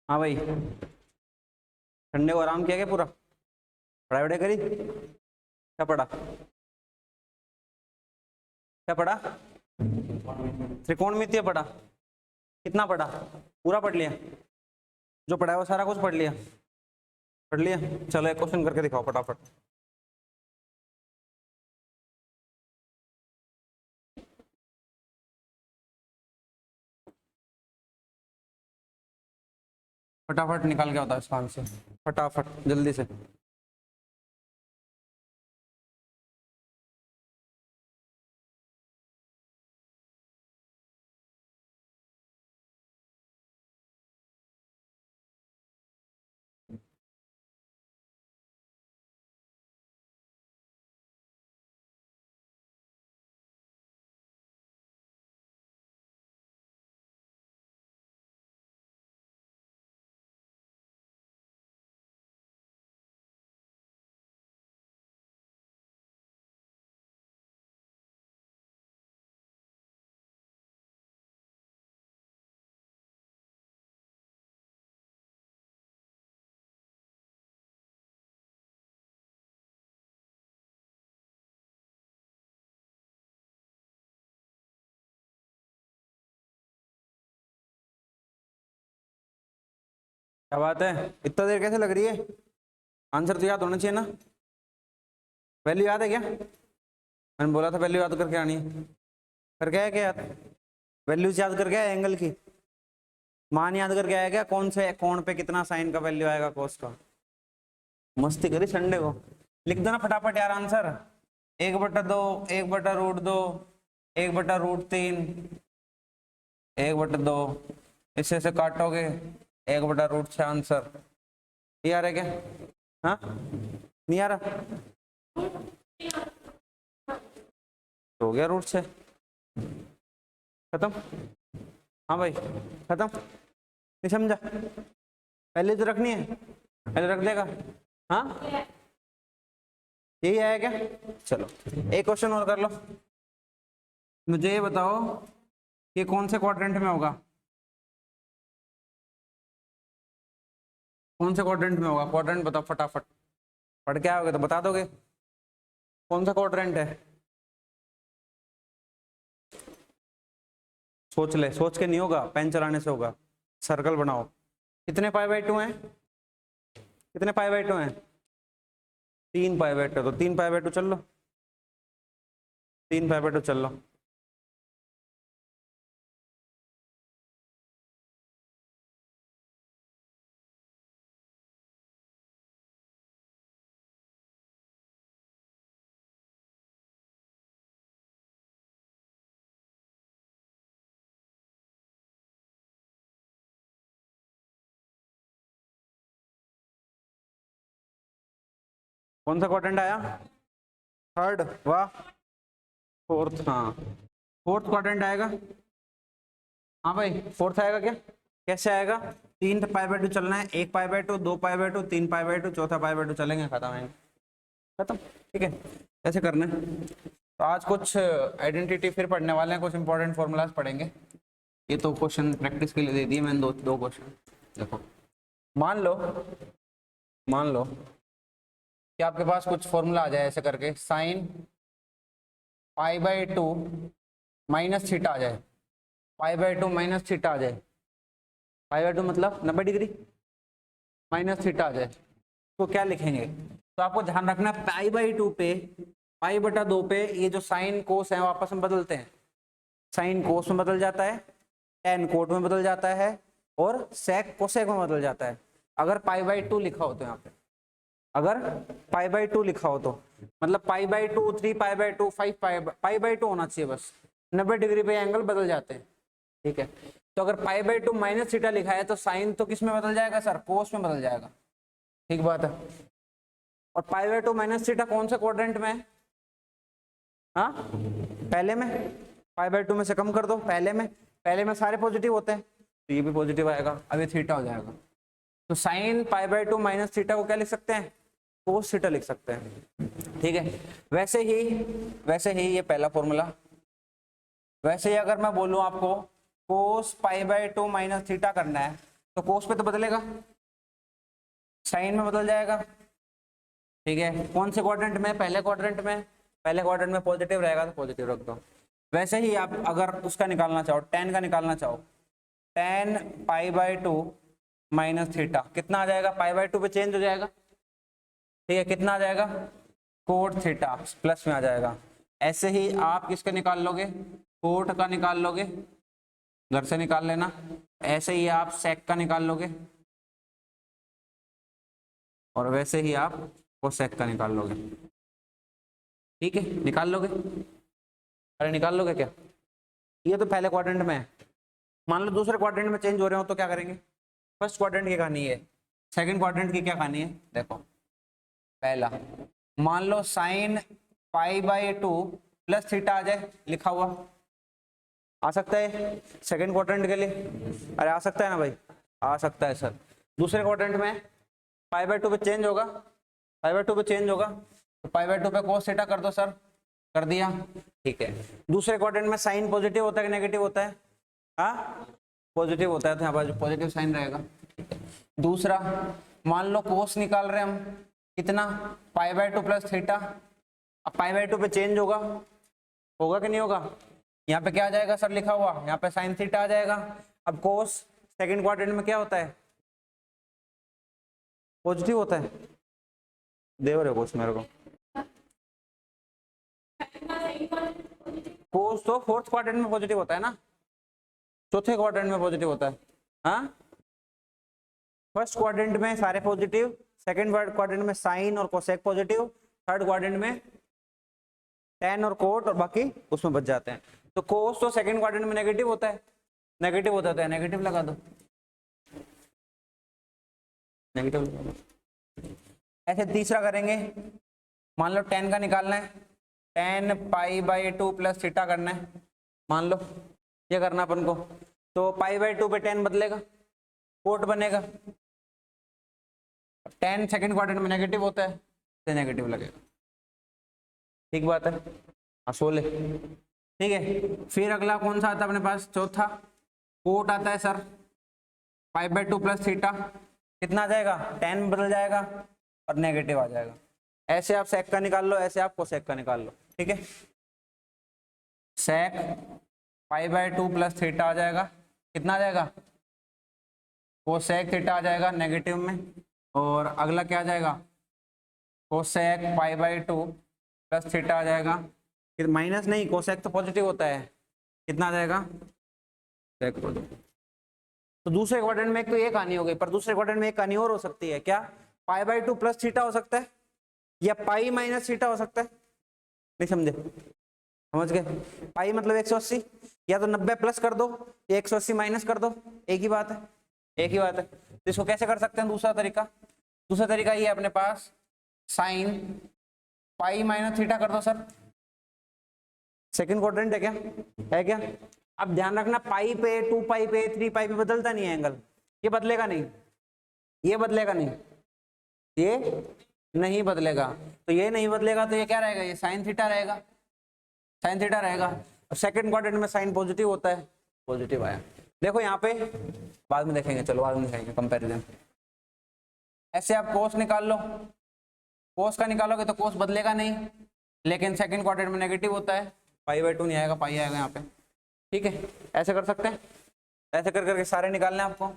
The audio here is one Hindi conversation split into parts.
हाँ भाई, संडे को आराम किया क्या पूरा? पढ़ाई वढ़ाई करी? क्या पढ़ा? क्या पढ़ा? त्रिकोणमितीय पढ़ा? कितना पढ़ा? पूरा पढ़ लिया? जो पढ़ा है वो सारा कुछ पढ़ लिया? पढ़ लिया? चलो एक क्वेश्चन करके दिखाओ फटाफट। फटाफट निकाल के बताओ इसका आंसर, फटाफट जल्दी से। क्या बात है, इतना देर कैसे लग रही है? आंसर तो याद होना चाहिए ना? वैल्यू याद है क्या? मैंने बोला था वैल्यू याद करके आनी है। करके आया क्या याद? वैल्यूज याद करके आया एंगल की? मान याद करके आया क्या? कौन से कोण पे कितना साइन का वैल्यू आएगा कोस का? मस्ती करी संडे को। लिख दो ना फटाफट यार आंसर। 1/2, 1/√2, 1/√3, 1/2, इससे से काटोगे 1/√6 आंसर। ये आ रहा है क्या? हाँ नहीं आ रहा? तो हो गया √6, खत्म। हाँ भाई खत्म, नहीं समझा? पहले तो रखनी है, पहले रख देगा। हाँ यही आया क्या? चलो एक क्वेश्चन और कर लो। मुझे ये बताओ कि कौन से क्वाड्रेंट में होगा? कौन से क्वाड्रेंट में होगा? क्वाड्रेंट बताओ फटाफट, पढ़ के आओगे तो बता दोगे। कौन सा क्वाड्रेंट है? सोच ले, सोच के नहीं होगा, पेन चलाने से होगा। सर्कल बनाओ। कितने π/2 हैं? कितने π/2 हैं? 3 π/2, तो 3 π/2 चल लो, 3 π/2 चल लो। कौन सा क्वाड्रेंट आया? थर्ड, वाह। फोर्थ, हाँ फोर्थ क्वाड्रेंट आएगा। हाँ भाई फोर्थ आएगा क्या? कैसे आएगा? 3 π/2 चलना है, 1 π/2, 2 π/2, 3 π/2, चौथा π/2 चलेंगे, खत्म है, खत्म। ठीक है, ऐसे करना है। तो आज कुछ आइडेंटिटी फिर पढ़ने वाले हैं, कुछ इंपॉर्टेंट फॉर्मूलाज पढ़ेंगे। ये तो क्वेश्चन प्रैक्टिस के लिए दे दिए मैंने, दो क्वेश्चन। देखो मान लो कि आपके पास कुछ फॉर्मूला आ जाए ऐसे करके, साइन π/2 माइनस थीटा आ जाए, π/2 माइनस थीटा आ जाए, π/2 मतलब 90 डिग्री, माइनस थीटा आ जाए, तो क्या लिखेंगे? तो आपको ध्यान रखना π/2 पे, π/2 पे ये जो साइन कोस है आपस में बदलते हैं। साइन कोस में बदल जाता है, टेन कोट में बदल जाता है, और सेक कोसेक में बदल जाता है। अगर π/2 लिखा हो तो यहाँ पे, अगर π/2 लिखा हो तो मतलब π/2, 3 π/2, 5 π/2 होना चाहिए बस। 90 डिग्री पे एंगल बदल जाते हैं। ठीक है, तो अगर π/2 माइनस थीटा लिखा है तो साइन तो किस में बदल जाएगा सर? कोस में बदल जाएगा। ठीक बात है। और π/2 माइनस थीटा कौन से क्वाड्रेंट में है? हाँ पहले में। π/2 में से कम कर दो, पहले में सारे पॉजिटिव होते हैं, तो ये भी पॉजिटिव आएगा, अब ये थीटा हो जाएगा। तो साइन π/2 माइनस थीटा को क्या लिख सकते हैं? कोस थीटा लिख सकते हैं। ठीक है, वैसे ही ये पहला फॉर्मूला। वैसे ही अगर मैं बोलूं आपको कोस π/2 माइनस थीटा करना है, तो कोस पे तो बदलेगा, साइन में बदल जाएगा। ठीक है, कौन से क्वाड्रेंट में? पहले क्वाड्रेंट में। पहले क्वाड्रेंट में पॉजिटिव रहेगा तो पॉजिटिव रख दो। वैसे ही आप अगर उसका निकालना चाहो, tan का निकालना चाहो, tan π/2 माइनस थीटा कितना आ जाएगा? π/2 पे चेंज हो जाएगा। ठीक है, कितना आ जाएगा? कोट थीटा प्लस में आ जाएगा। ऐसे ही आप किसका निकाल लोगे? कोट का निकाल लोगे, घर से निकाल लेना। ऐसे ही आप सेक का निकाल लोगे, और वैसे ही आप कोसेक का निकाल लोगे। ठीक है, निकाल लोगे? अरे निकाल लोगे क्या? ये तो पहले क्वाड्रेंट में है। मान लो दूसरे क्वाड्रेंट में चेंज हो रहे हो तो क्या करेंगे? फर्स्ट क्वाड्रेंट की कहानी है, सेकंड क्वाड्रेंट की क्या कहानी है? देखो, पहला मान लो साइन π/2 प्लस थीटा आ जाए लिखा हुआ, आ सकता है सेकंड क्वाड्रेंट के लिए? अरे आ सकता है ना भाई, आ सकता है सर। दूसरे क्वाड्रेंट में π/2 पे चेंज होगा, π/2 पे चेंज होगा तो π/2 पे cos थीटा कर दो सर, कर दिया। ठीक है, दूसरे क्वाड्रेंट में साइन पॉजिटिव होता है कि नेगेटिव होता है? हाँ, पॉजिटिव होता है, तो यहाँ पर पॉजिटिव साइन रहेगा। दूसरा मान लो कोस निकाल रहे हैं हम, कितना? π/2 प्लस थीटा। अब π/2 पे चेंज होगा, होगा कि नहीं होगा? यहाँ पे क्या आ जाएगा सर लिखा हुआ? यहाँ पे साइन थीटा आ जाएगा। अब कोस सेकंड क्वाड्रेंट में क्या होता है? पॉजिटिव होता है। दे रहे कोस मेरे को, कोस तो फोर्थ क्वाड्रेंट में पॉजिटिव होता है ना, चौथे क्वाड्रेंट में पॉजिटिव होता है। हाँ, फर्स्ट क्वाड्रेंट में सारे पॉजिटिव, सेकंड क्वाड्रेंट में साइन और कोसेक पॉजिटिव, थर्ड क्वाड्रेंट में tan और कोट और बाकी उसमें बच जाते हैं। तो कोस तो सेकंड क्वाड्रेंट में नेगेटिव होता है, नेगेटिव होता है, नेगेटिव लगा दो, नेगेटिव लगा दो। ऐसे तीसरा करेंगे, मान लो tan का निकालना है, tan π/2 प्लस थीटा करना है, मान लो ये करना अपन को, तो π/2 पे tan बदलेगा, कोट बनेगा। tan सेकंड क्वाड्रेंट में नेगेटिव होता है तो नेगेटिव लगेगा। ठीक बात है, हाँ 16। ठीक है, फिर अगला कौन सा आता है अपने पास? चौथा कोट आता है सर, π/2 प्लस थीटा कितना आ जाएगा? tan बदल जाएगा और नेगेटिव आ जाएगा। ऐसे आप सेक का निकाल लो, ऐसे आप कोसेक का निकाल लो। ठीक है, सेक π/2 प्लस थीटा आ जाएगा, कितना आ जाएगा? कोसेक थीटा आ जाएगा नेगेटिव में, और अगला क्या आ जाएगा? कोसेक π/2 प्लस थीटा आ जाएगा, माइनस नहीं, कोसेक तो पॉजिटिव होता है, कितना आ जाएगा? सेक पॉजिटिव। तो दूसरे क्वाड्रेंट में एक तो ये कहानी हो गई, पर दूसरे क्वाड्रेंट में एक कहानी और हो सकती है। क्या? π/2 प्लस थीटा हो सकता है, या पाई माइनस थीटा हो सकता है। नहीं समझे? समझ गए? पाई मतलब 180, या तो 90 प्लस कर दो या 180 माइनस कर दो, एक ही बात है, एक ही बात है। तो इसको कैसे कर सकते हैं? दूसरा तरीका, दूसरा तरीका ये अपने पास, साइन पाई माइनस थीटा कर दो सर, सेकंड क्वाड्रेंट है क्या? है क्या? अब ध्यान रखना, पाई पे, 2 पाई पे, 3 पाई पे बदलता नहीं है एंगल, ये बदलेगा नहीं, ये बदलेगा नहीं, ये नहीं बदलेगा। तो ये नहीं बदलेगा तो ये क्या रहेगा? ये साइन थीटा रहेगा, साइन थीटा रहेगा। अब सेकंड क्वाड्रेंट में साइन पॉजिटिव होता है, पॉजिटिव आया। देखो यहाँ पे बाद में देखेंगे, चलो बाद में देखेंगे कंपैरिजन। ऐसे आप कोस निकाल लो, कोस का निकालोगे तो कोस बदलेगा नहीं, लेकिन सेकंड क्वाड्रेंट में नेगेटिव होता है, π/2 नहीं आएगा, पाई आएगा यहाँ पे। ठीक है, ऐसे कर सकते हैं, ऐसे कर करके सारे निकालने आपको।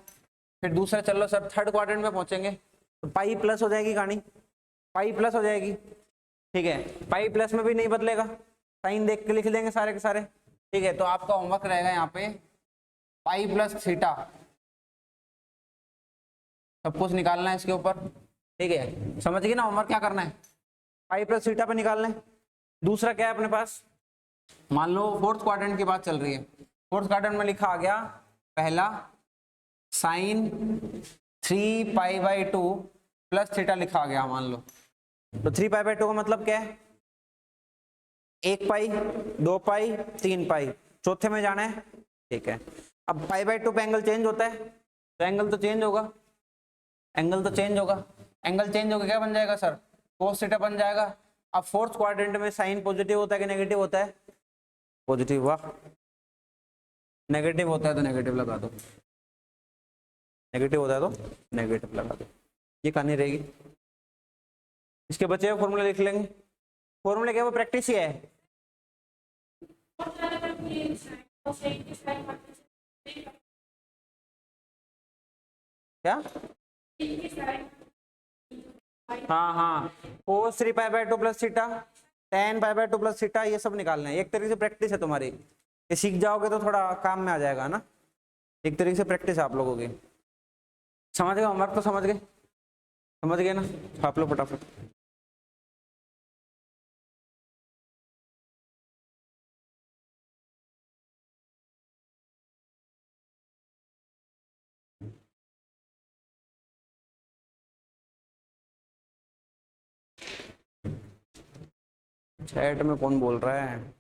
फिर दूसरा चलो सर, थर्ड क्वाड्रेंट में पहुंचेंगे तो पाई प्लस हो जाएगी कहानी, पाई प्लस हो जाएगी। ठीक है, पाई प्लस में भी नहीं बदलेगा, साइन देख के लिख देंगे सारे के सारे। ठीक है, तो आपका होमवर्क रहेगा यहाँ पे पाई प्लस थीटा, सब कुछ निकालना है इसके ऊपर। ठीक है, समझ गए ना होमवर्क क्या करना है? पाई प्लस थीटा पे निकालना है। दूसरा क्या है अपने पास? मान लो फोर्थ क्वाड्रेंट की बात चल रही है, फोर्थ क्वाड्रेंट में लिखा आ गया पहला साइन 3π/2 प्लस थीटा लिखा आ गया, मान लो। तो 3π/2 का मतलब क्या है? 1 पाई, 2 पाई, 3 पाई, चौथे में जाना है। ठीक है, अब π/2 पे एंगल चेंज होता है, तो एंगल तो चेंज होगा, एंगल तो चेंज होगा, एंगल चेंज होगा क्या बन जाएगा सर? कोस थीटा बन जाएगा। अब फोर्थ क्वाड्रेंट में साइन पॉजिटिव होता है कि नेगेटिव होता है? पॉजिटिव। वाह, नेगेटिव होता है तो नेगेटिव लगा दो, नेगेटिव होता है तो नेगेटिव लगा दो, ये कहानी रहेगी। इसके बचे हुए फॉर्मूले लिख लेंगे। फॉर्मूले क्या, वो प्रैक्टिस ही है। क्या? हाँ हाँ, cos 3π/2 plus theta, tan π/2 plus theta, ये सब निकालना है। एक तरीके से प्रैक्टिस है तुम्हारी, ये सीख जाओगे तो थोड़ा काम में आ जाएगा ना। एक तरीके से प्रैक्टिस है आप लोगों की। समझ गए होमवर्क तो? समझ गए? समझ गए ना? छाप लो फटाफट। चैट में कौन बोल रहा है?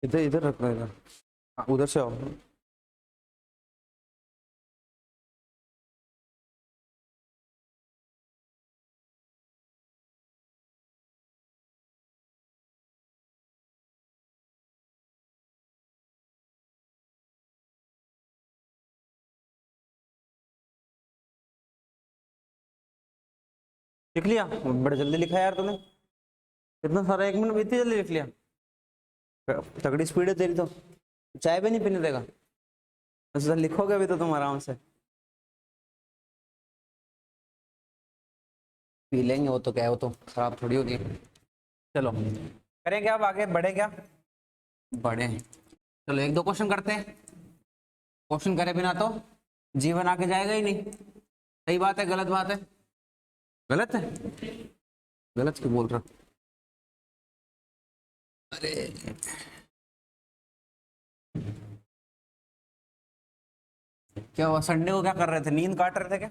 इधर इधर रखना, इधर। हाँ, उधर से आओ। लिख लिया? बड़े जल्दी लिखा यार तूने, इतना सारा 1 मिनट में इतनी जल्दी लिख लिया? तगड़ी स्पीड है तेरी तो। चाय भी नहीं पीने देगा? अच्छा लिखोगे अभी तो तुम आराम से। पी लेंगे, वो तो क्या है, वो तो खराब थोड़ी होती है। चलो करें क्या, अब आगे बढ़े क्या? बढ़े। चलो एक दो क्वेश्चन करते हैं। क्वेश्चन करे बिना तो जीवन आगे जाएगा ही नहीं। सही बात है, गलत बात है? गलत है? गलत क्यों बोल रहा? अरे क्या हुआ, संडे को क्या कर रहे थे, नींद काट रहे थे क्या?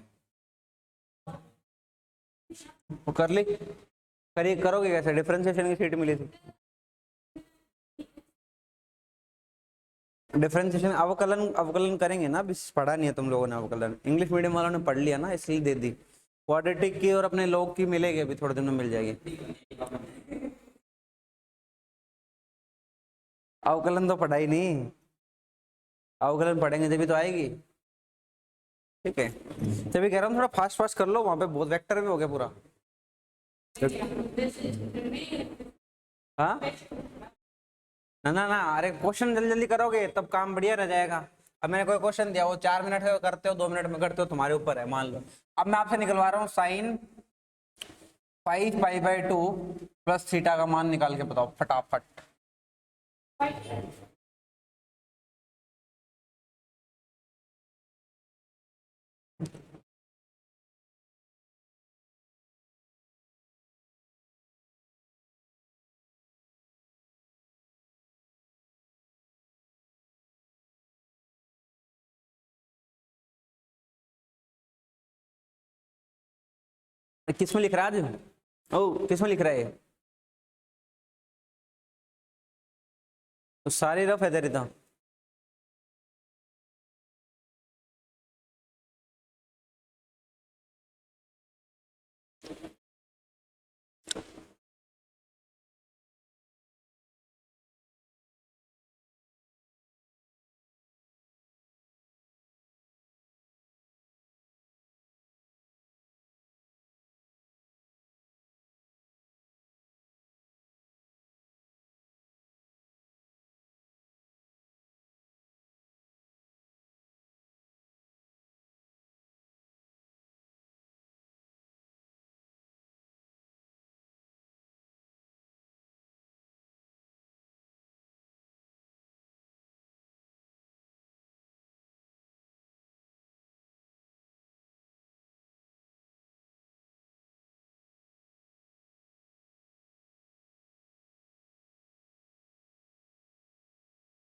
वो कर ली? करिए, करोगे कैसे? डिफरेंशिएशन की शीट मिली थी। डिफरेंशिएशन अवकलन, अवकलन करेंगे ना, अभी पढ़ा नहीं है तुम लोगों ने अवकलन, इंग्लिश मीडियम वालों ने पढ़ लिया ना, इसलिए दे दी। क्वाड्रेटिक की और अपने लॉग की मिलेगी, अभी थोड़े दिन में मिल जाएगी। अवकलन तो पढ़ा ही नहीं, अवकलन पढ़ेंगे तभी तो आएगी। ठीक है, तभी कह रहा हूँ थोड़ा फास्ट फास्ट कर लो, वहां पे बहुत वेक्टर में हो गया पूरा। हाँ ना ना ना, अरे क्वेश्चन जल्दी जल्दी करोगे तब काम बढ़िया रह जाएगा। अब मैंने कोई क्वेश्चन दिया, वो 4 मिनट में करते हो, 2 मिनट में करते हो, तुम्हारे ऊपर है, मान लो। अब मैं आपसे निकलवा रहा हूँ साइन 5π/2 प्लस थीटा का मान निकाल के बताओ फटाफट। किस में लिख रहा है आज? ओ किस में लिख रहा है? तो सारी रफ है तेरी तो।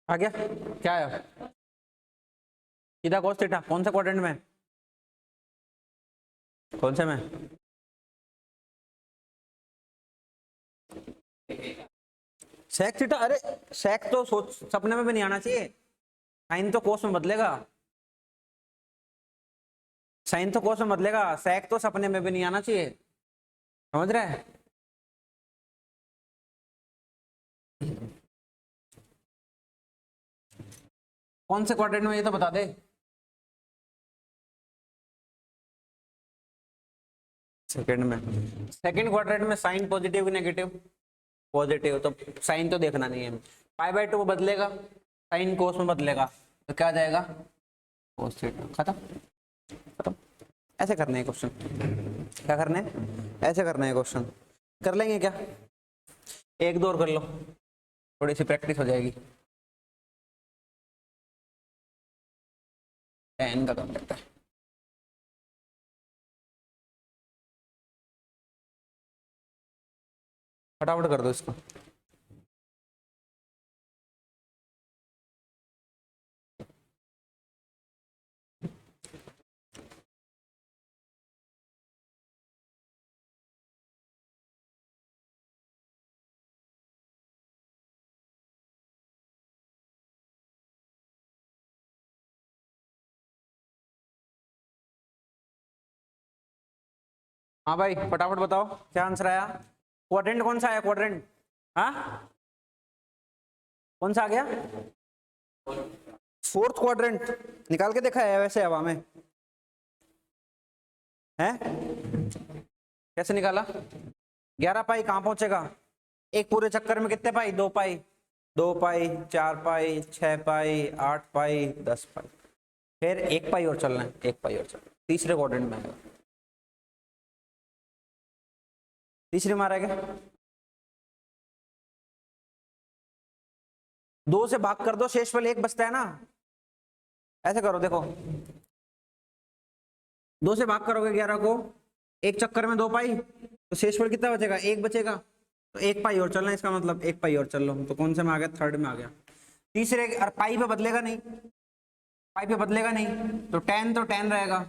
आ गया क्या है? सीधा cos थीटा कौन सा क्वाड्रेंट में? कौन से में? Sec theta. अरे सेक तो सोच सपने में भी नहीं आना चाहिए। साइन तो कोस में बदलेगा। साइन तो कोस में बदलेगा, सेक तो सपने में भी नहीं आना चाहिए। समझ रहे हैं? कौन से क्वाड्रेंट में ये तो बता दे। सेकंड में। सेकंड क्वाड्रेंट में साइन पॉजिटिव कि नेगेटिव? पॉजिटिव, तो साइन तो देखना नहीं है। पाई बाय 2 बदलेगा, साइन कोस में बदलेगा, तो क्या आ जाएगा? Cos theta. खत्म खत्म। ऐसे करने हैं क्वेश्चन। क्या करने हैं? ऐसे करने हैं क्वेश्चन। कर लेंगे क्या? एक दो और कर लो, थोड़ी सी प्रैक्टिस हो जाएगी। टेन का कर लेता है। फटाफट कर दो इसको। हाँ भाई फटाफट बताओ क्या आंसर आया। क्वाड्रेंट कौन सा आया? क्वाड्रेंट हाँ कौन सा आ गया? फोर्थ क्वाड्रेंट निकाल के देखा है वैसे हवा में है? कैसे निकाला? 11 पाई कहाँ पहुंचेगा? एक पूरे चक्कर में कितने पाई? 2 पाई। 2 पाई, 4 पाई, 6 पाई, 8 पाई, 10 पाई। फिर 1 पाई और चलना है, 1 पाई और चलना। तीसरे क्वाड्रेंट में आएगा। तीसरी मारा क्या? 2 से भाग कर दो, शेष वाले 1 बचता है ना। ऐसे करो देखो, 2 से भाग करोगे 11 को, एक चक्कर में 2 पाई, तो शेषफल कितना बचेगा? 1 बचेगा। तो 1 पाई और चलना, इसका मतलब 1 पाई और चल लो। तो कौन से में आ गया? थर्ड में आ गया। तीसरे और पाई पे बदलेगा नहीं, पाई पे बदलेगा नहीं, तो tan रहेगा।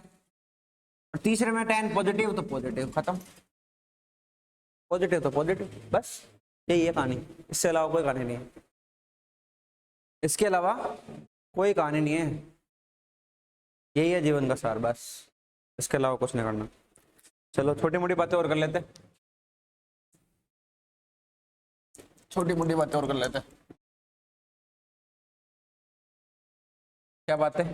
और तीसरे में tan पॉजिटिव तो पॉजिटिव। खत्म। पॉजिटिव तो पॉजिटिव, बस यही है कहानी। इससे अलावा कोई कहानी नहीं है। इसके अलावा कोई कहानी नहीं है। यही है जीवन का सार, बस इसके अलावा कुछ नहीं करना। चलो छोटी मोटी बातें और कर लेते हैं। छोटी मोटी बातें और कर लेते हैं। क्या बात है?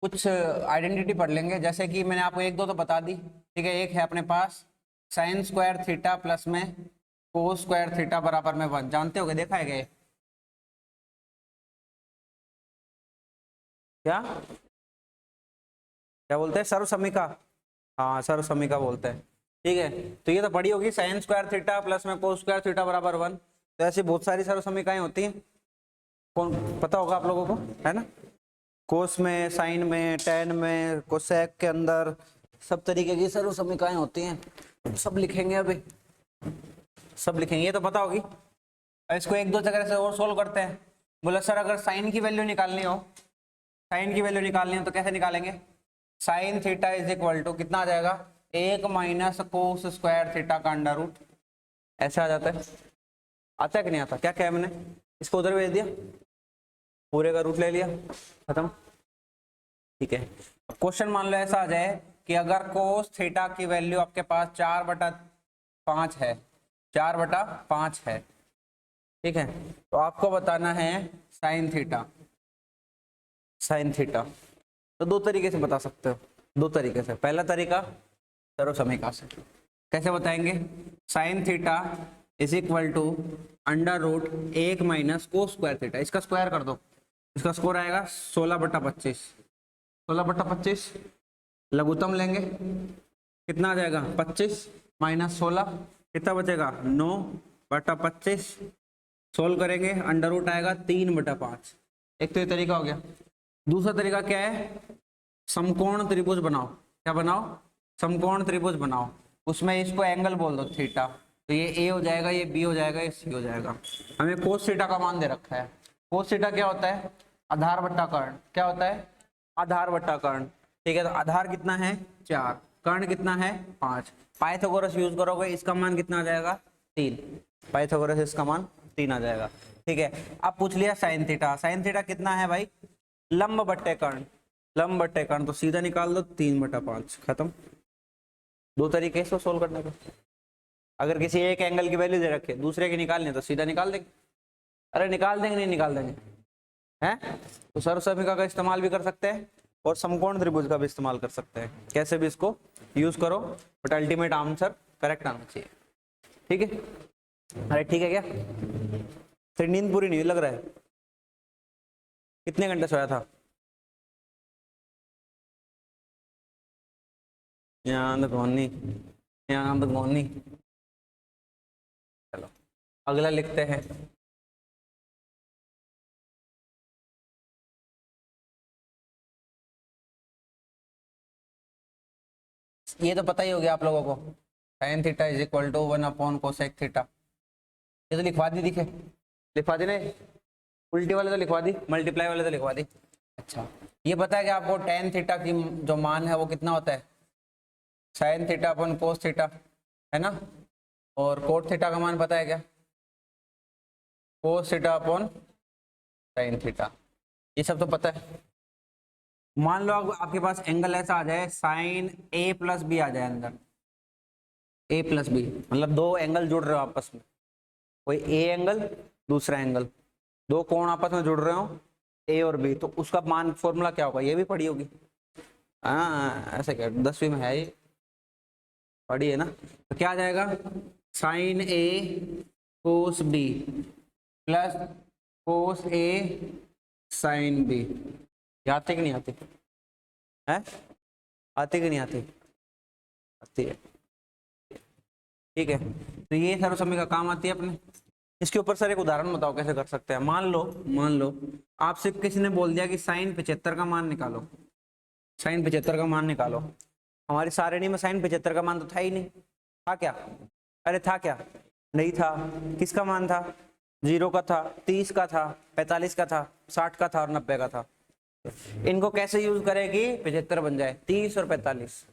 कुछ आइडेंटिटी पढ़ लेंगे, जैसे कि मैंने आपको एक दो तो बता दी। ठीक है, एक है अपने पास साइन स्क्वायर थीटा प्लस में कोस स्क्वायर थीटा बराबर में 1। जानते होगे, देखा है क्या? क्या क्या बोलते हैं? सर्वसमीका। हाँ सर्वसमीका बोलते हैं। ठीक है, तो ये तो पढ़ी होगी, साइन स्क्वायर थीटा प्लस में कोस स्क्वायर थीटा बराबर 1। तो ऐसी बहुत सारी सर्वसमीकाएं होती हैं। कौन पता होगा आप लोगों को, है ना? कोस में, साइन में, टेन में, कोसेक के अंदर सब तरीके की सर्वसमीकाएं होती हैं। सब लिखेंगे अभी, सब लिखेंगे, ये तो पता होगी। इसको एक दो जगह से और सोल्व करते हैं। बोला सर अगर साइन की वैल्यू निकालनी हो, साइन की वैल्यू निकालनी हो तो कैसे निकालेंगे? Sine theta is equal to कितना आ जाएगा? 1 माइनस कोस स्क्वायर थीटा का अंडर रूट, ऐसे आ जाता है। आता है कि नहीं आता? क्या क्या मैंने इसको उधर भेज दिया, पूरे का रूट ले लिया, खत्म। ठीक है, अब क्वेश्चन मान लो ऐसा आ जाए कि अगर कोस थीटा की वैल्यू आपके पास 4/5 है, 4/5 है, ठीक है, तो आपको बताना है साइन थीटा। साइन थीटा तो दो तरीके से बता सकते हो, दो तरीके से। पहला तरीका सर्वसमीकरण से। कैसे बताएंगे? Sine theta is equal to under root 1 minus cos square theta, इसका स्क्वायर कर दो, इसका स्क्वायर आएगा 16/25। 16/25 लघुत्तम लेंगे, कितना आ जाएगा? 25 माइनस 16, कितना बचेगा? 9/25। सोल्व करेंगे, अंडर रूट आएगा 3/5। एक तो ये तरीका हो गया। दूसरा तरीका क्या है? समकोण त्रिभुज बनाओ। क्या बनाओ? समकोण त्रिभुज बनाओ, उसमें इसको एंगल बोल दो थीटा, तो ये ए हो जाएगा, ये बी हो जाएगा, ये सी हो जाएगा। हमें कोस थीटा का मान दे रखा है। कोस थीटा क्या होता है? आधार बट्टा कर्ण। क्या होता है? आधार बट्टा कर्ण। ठीक है, तो आधार कितना है? 4, कर्ण कितना है? 5। पाइथागोरस यूज करोगे, इसका मान कितना आ जाएगा? 3। पाइथागोरस इसका मान 3 आ जाएगा। ठीक है, अब पूछ लिया साइन थीटा। साइन थीटा कितना है भाई? लंब बट्टे कर्ण। लंब बट्टे कर्ण, तो सीधा निकाल दो 3/5, खत्म। दो तरीके से सोल्व करने का। अगर किसी एक एंगल की वैल्यू दे रखे, दूसरे की निकालनी है तो सीधा निकाल देंगे। अरे निकाल देंगे, नहीं निकाल देंगे हैं? तो सर्वसमीकरण का इस्तेमाल भी कर सकते हैं और समकोण त्रिभुज का भी इस्तेमाल कर सकते हैं। कैसे भी इसको यूज करो, बट अल्टीमेट आंसर करेक्ट आना चाहिए। ठीक है, अरे ठीक है क्या? फिर नींद पूरी नहीं लग रहा है? कितने घंटे सोया था? यहाँ तो कौन नहीं, यहाँ तो कौन नहीं। चलो अगला लिखते हैं। ये तो पता ही हो गया आप लोगों को, sine theta is equal to 1/कोसेक थीटा। ये तो लिखवा दी, दिखे लिखवा दी नहीं? उल्टी वाले तो लिखवा दी, मल्टीप्लाई वाले तो लिखवा दी। अच्छा, ये पता है कि आपको टेन थीटा की जो मान है वो कितना होता है? साइन थीटा अपन कोस थीटा, है ना? और कोट थीटा का मान पता है क्या? कोस थीटा अपन साइन थीटा, ये सब तो पता है। मान लो आपके पास एंगल ऐसा आ जाए, साइन ए प्लस बी आ जाए अंदर, ए प्लस बी, मतलब दो एंगल जुड़ रहे हो आपस में, कोई ए एंगल दूसरा एंगल, दो कोण आपस में जुड़ रहे हो ए और बी, तो उसका मान फॉर्मूला क्या होगा? ये भी पढ़ी होगी। हाँ ऐसे क्या, 10वीं में है ये, पढ़ी है ना? तो क्या आ जाएगा? साइन ए कोस बी प्लस कोस ए साइन बी। आते कि नहीं आते? है आती कि नहीं आती? आती है। ठीक है, तो ये सर्वसमीकरण का काम आती है अपने। इसके ऊपर सर एक उदाहरण बताओ कैसे कर सकते हैं। मान लो आपसे किसी ने बोल दिया कि साइन 75 का मान निकालो, साइन 75 का मान निकालो। हमारी सारणी में साइन 75 का मान तो था ही नहीं, था क्या? अरे था क्या? नहीं था। किसका मान था? 0 का था, 30 का था, 45 का था, 60 का था और 90 का था। इनको कैसे यूज करेगी 75 बन जाए, 30 और 45,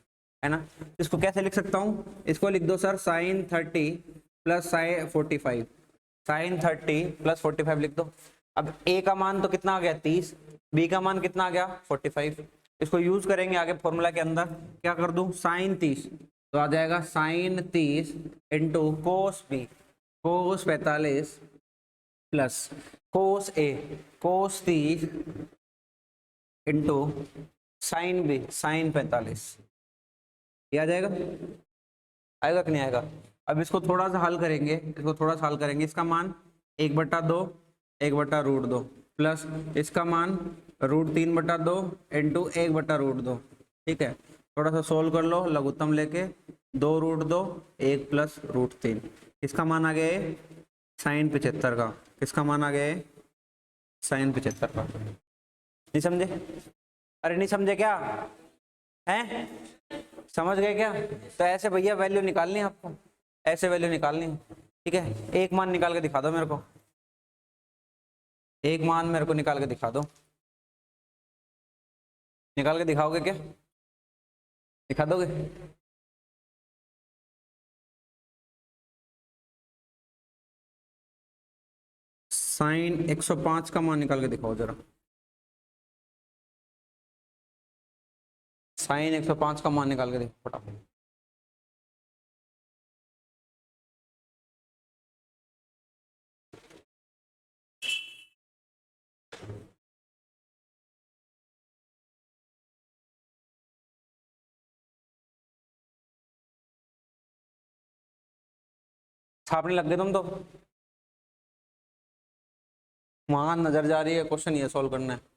है ना? इसको कैसे लिख सकता हूँ? इसको लिख दो sir sine 30 plus sine 45, sine 30 plus 45 लिख दो। अब ए का मान तो कितना आ गया? 30, बी का मान कितना आ गया? 45। इसको यूज करेंगे आगे फॉर्मूला के अंदर। क्या कर दूं? साइन 30 तो आ जाएगा साइन 30 इंटू कोस बी कोस 45 प्लस कोस ए कोस 30 इंटू साइन बी साइन 45। ये आ जाएगा? आएगा कि नहीं आएगा? अब इसको थोड़ा सा हल करेंगे, इसको थोड़ा सा हल करेंगे। इसका मान 1/2 1/√2 प्लस इसका मान √3/2 इंटू 1/√2। ठीक है, थोड़ा सा सोल्व कर लो लघुत्तम लेके, 2√2 1 प्लस √3। इसका मान आ गया साइन 75 का। किसका मान आ गया? साइन 75 का। नहीं समझे? अरे नहीं समझे क्या? हैं? समझ गए क्या? तो ऐसे भैया वैल्यू निकालनी है आपको, ऐसे वैल्यू निकालनी है। ठीक है, एक मान निकाल के दिखा दो मेरे को, एक मान मेरे को निकाल के दिखा दो। निकाल के दिखाओगे क्या? दिखा दोगे? साइन 105 का मान निकाल के दिखाओ जरा। साइन 105 का मान निकाल के देखो फटाफट। छापने लग गए तुम तो, वहां नजर जा रही है, क्वेश्चन ये सॉल्व करना है।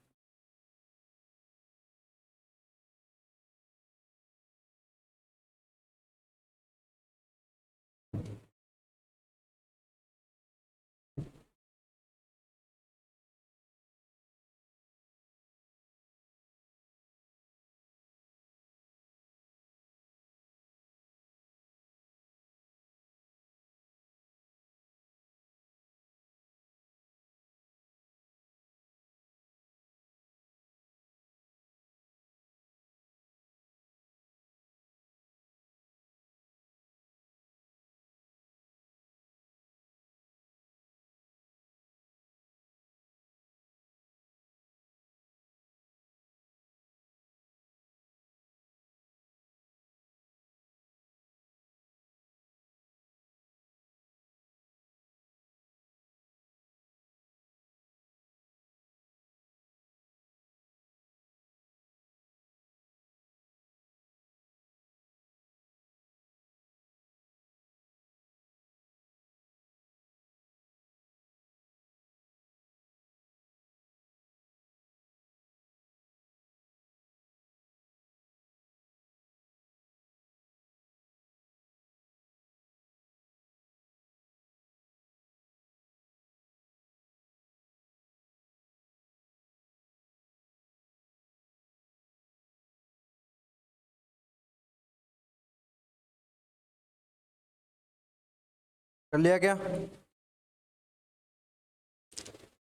कर लिया क्या?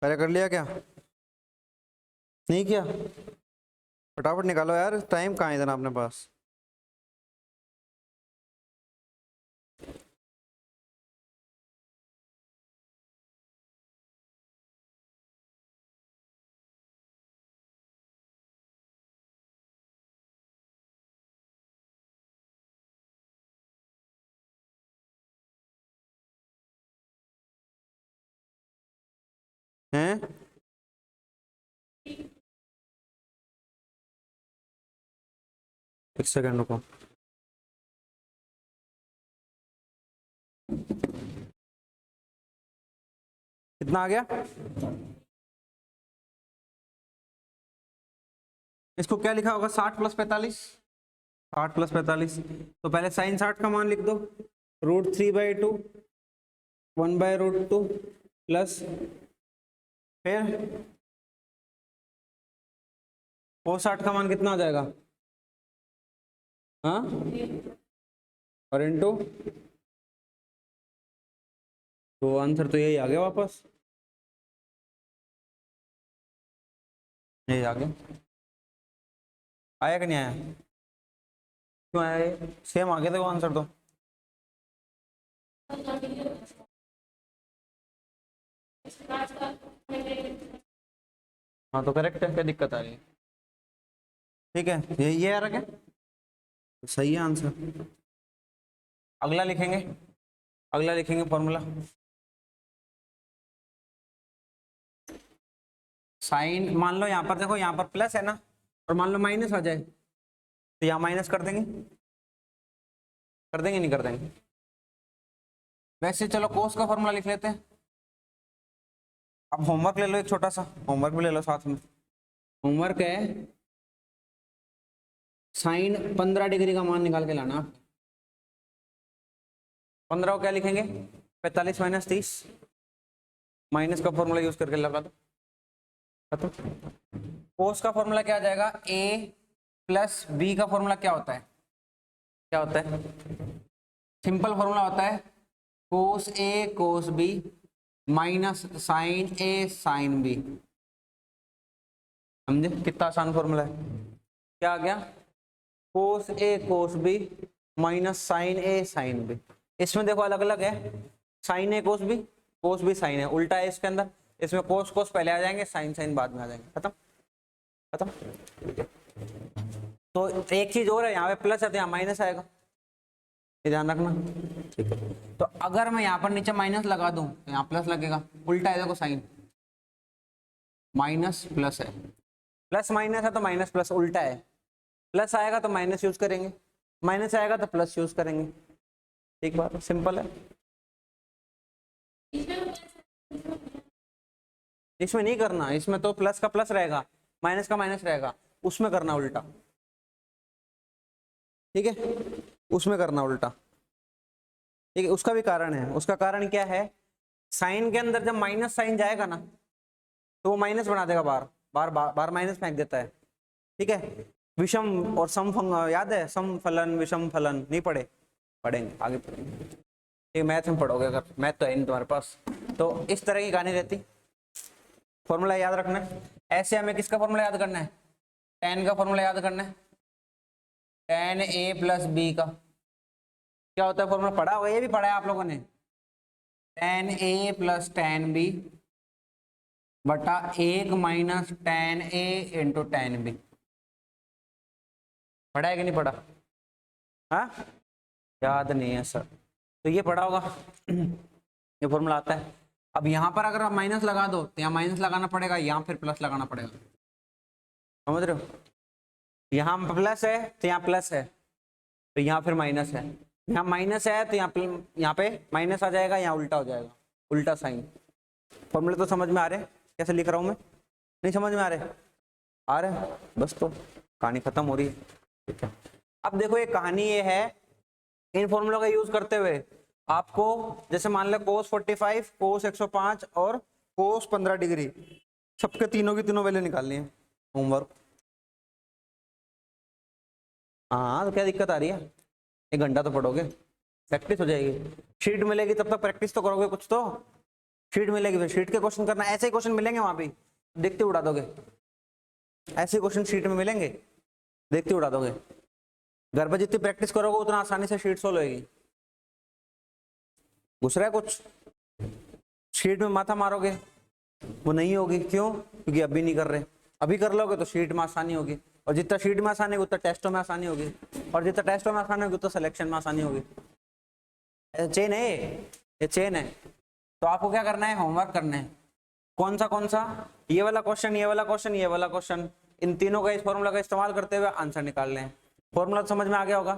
अरे कर लिया क्या? नहीं किया? फटाफट निकालो यार, टाइम कहाँ है इतना अपने पास। हैं? एक सेकंड रुको। कितना आ गया? इसको क्या लिखा होगा? 60 + 45। 60 + 45, तो पहले साइन 60 का मान लिख दो, √3/2 1/√2 प्लस फिर cos 60 का मान कितना आ जाएगा? हाँ, और इंटू, तो आंसर तो यही आ गया वापस, यही आ गया। आया कि नहीं आया? क्यों आया? ये सेम आ गया था वो आंसर तो। हाँ तो करेक्ट है, क्या दिक्कत आ रही है? ठीक है, ये आ रहा क्या? तो सही है आंसर। अगला लिखेंगे, अगला लिखेंगे फॉर्मूला। साइन, मान लो यहाँ पर देखो, यहाँ पर प्लस है ना, और मान लो माइनस आ जाए, तो यहाँ माइनस कर देंगे, कर देंगे नहीं कर देंगे? वैसे चलो कोस का फॉर्मूला लिख लेते हैं। अब होमवर्क ले लो, एक छोटा सा होमवर्क भी ले लो साथ में। होमवर्क है साइन 15 डिग्री का मान निकाल के लाना। 15 को क्या लिखेंगे? 45 - 30, माइनस का फॉर्मूला यूज करके लगा दो। कोस का फॉर्मूला क्या आ जाएगा? a + b का फॉर्मूला क्या होता है? क्या होता है? सिंपल फॉर्मूला होता है cos a cos b minus sine a sine b। समझे कितना आसान फॉर्मूला है? क्या आ गया? cos a cos b minus sine a sine b। इसमें देखो अलग अलग है, sine a cos b, cos b sine है, उल्टा है इसके अंदर, इसमें कोस कोस पहले आ जाएंगे, साइन साइन बाद में आ जाएंगे। खत्म खत्म। तो एक चीज और है, यहाँ पे प्लस है तो यहाँ माइनस आएगा, ये ध्यान रखना। ठीक है, तो अगर मैं यहाँ पर नीचे माइनस लगा दूं तो यहाँ प्लस लगेगा, उल्टा है देखो साइन, माइनस प्लस है, प्लस माइनस है तो माइनस प्लस उल्टा है, प्लस आएगा तो माइनस यूज करेंगे, माइनस आएगा तो प्लस यूज करेंगे। ठीक बात है, सिंपल है। इसमें नहीं करना, इसमें तो प्लस का प्लस रहेगा, माइनस का माइनस रहेगा, उसमें करना उल्टा। ठीक है, उसमें करना उल्टा। ठीक है, उसका भी कारण है। उसका कारण क्या है, साइन के अंदर जब माइनस साइन जाएगा ना तो वो माइनस बना देगा, बार बार बार, बार माइनस फेंक देता है। ठीक है, विषम और सम याद है, सम फलन विषम फलन, नहीं पढ़े? पढ़ेंगे, आगे पढ़ेंगे। ठीक, मैथ में पढ़ोगे, अगर मैथ तो है नहीं तुम्हारे पास। तो इस तरह की कहानी रहती। फॉर्मूला याद रखना है। ऐसे हमें किसका फॉर्मूला याद करना है, tan का फॉर्मूला याद करना है, tan a प्लस बी का क्या होता है फॉर्मूला, पढ़ा होगा, ये भी पढ़ा है आप लोगों ने, tan a plus tan b बटा 1 minus tan a into tan b। पढ़ा है कि नहीं पढ़ा? हाँ, याद नहीं है सर, तो ये पढ़ा होगा। ये फॉर्मूला आता है। अब यहाँ पर अगर आप माइनस लगा दो तो यहाँ माइनस लगाना पड़ेगा, यहाँ फिर प्लस लगाना पड़ेगा, समझ रहे हो? यहाँ प्लस है तो यहाँ प्लस है, तो यहाँ फिर माइनस है, यहाँ माइनस है तो यहाँ पे माइनस आ जाएगा, यहाँ उल्टा हो जाएगा, उल्टा साइन। फॉर्मूले तो समझ में आ रहे हैं कैसे लिख रहा हूँ मैं? नहीं समझ में आ रहे? आ रहे? बस तो कहानी खत्म हो रही है। ठीक है, अब देखो ये कहानी ये है, इन फॉर्मूलों का यूज करते हुए आपको जैसे मान लो cos 45, cos 105 और cos 15 डिग्री, सबके तीनों की तीनों वैल्यू निकालनी है। होमवर्क। हाँ, तो क्या दिक्कत आ रही है, 1 घंटा तो पढ़ोगे, प्रैक्टिस हो जाएगी। शीट मिलेगी तब तक प्रैक्टिस तो करोगे कुछ तो। शीट मिलेगी फिर शीट के क्वेश्चन करना, ऐसे ही क्वेश्चन मिलेंगे वहां भी, देखते उड़ा दोगे। ऐसे क्वेश्चन शीट में मिलेंगे, देखते उड़ा दोगे। घर पर जितनी प्रैक्टिस करोगे उतना आसानी से शीट सोल्व होगी। घुस रहा है कुछ? शीट में माथा मारोगे वो नहीं होगी, क्यों? क्योंकि अभी नहीं कर रहे। अभी कर लोगे तो शीट में आसानी होगी, और जितना शीट में आसानी होगी उतना टेस्टों में आसानी होगी, और जितना टेस्टों में आसानी होगी उतना सिलेक्शन में आसानी होगी। चेन है ये चेन है। तो आपको क्या करना है, होमवर्क करना है। कौन सा? ये वाला क्वेश्चन, ये वाला क्वेश्चन, ये वाला क्वेश्चन, इन तीनों का इस फॉर्मूला का इस्तेमाल करते हुए आंसर निकाल लें। फॉर्मूला तो समझ में आ गया होगा।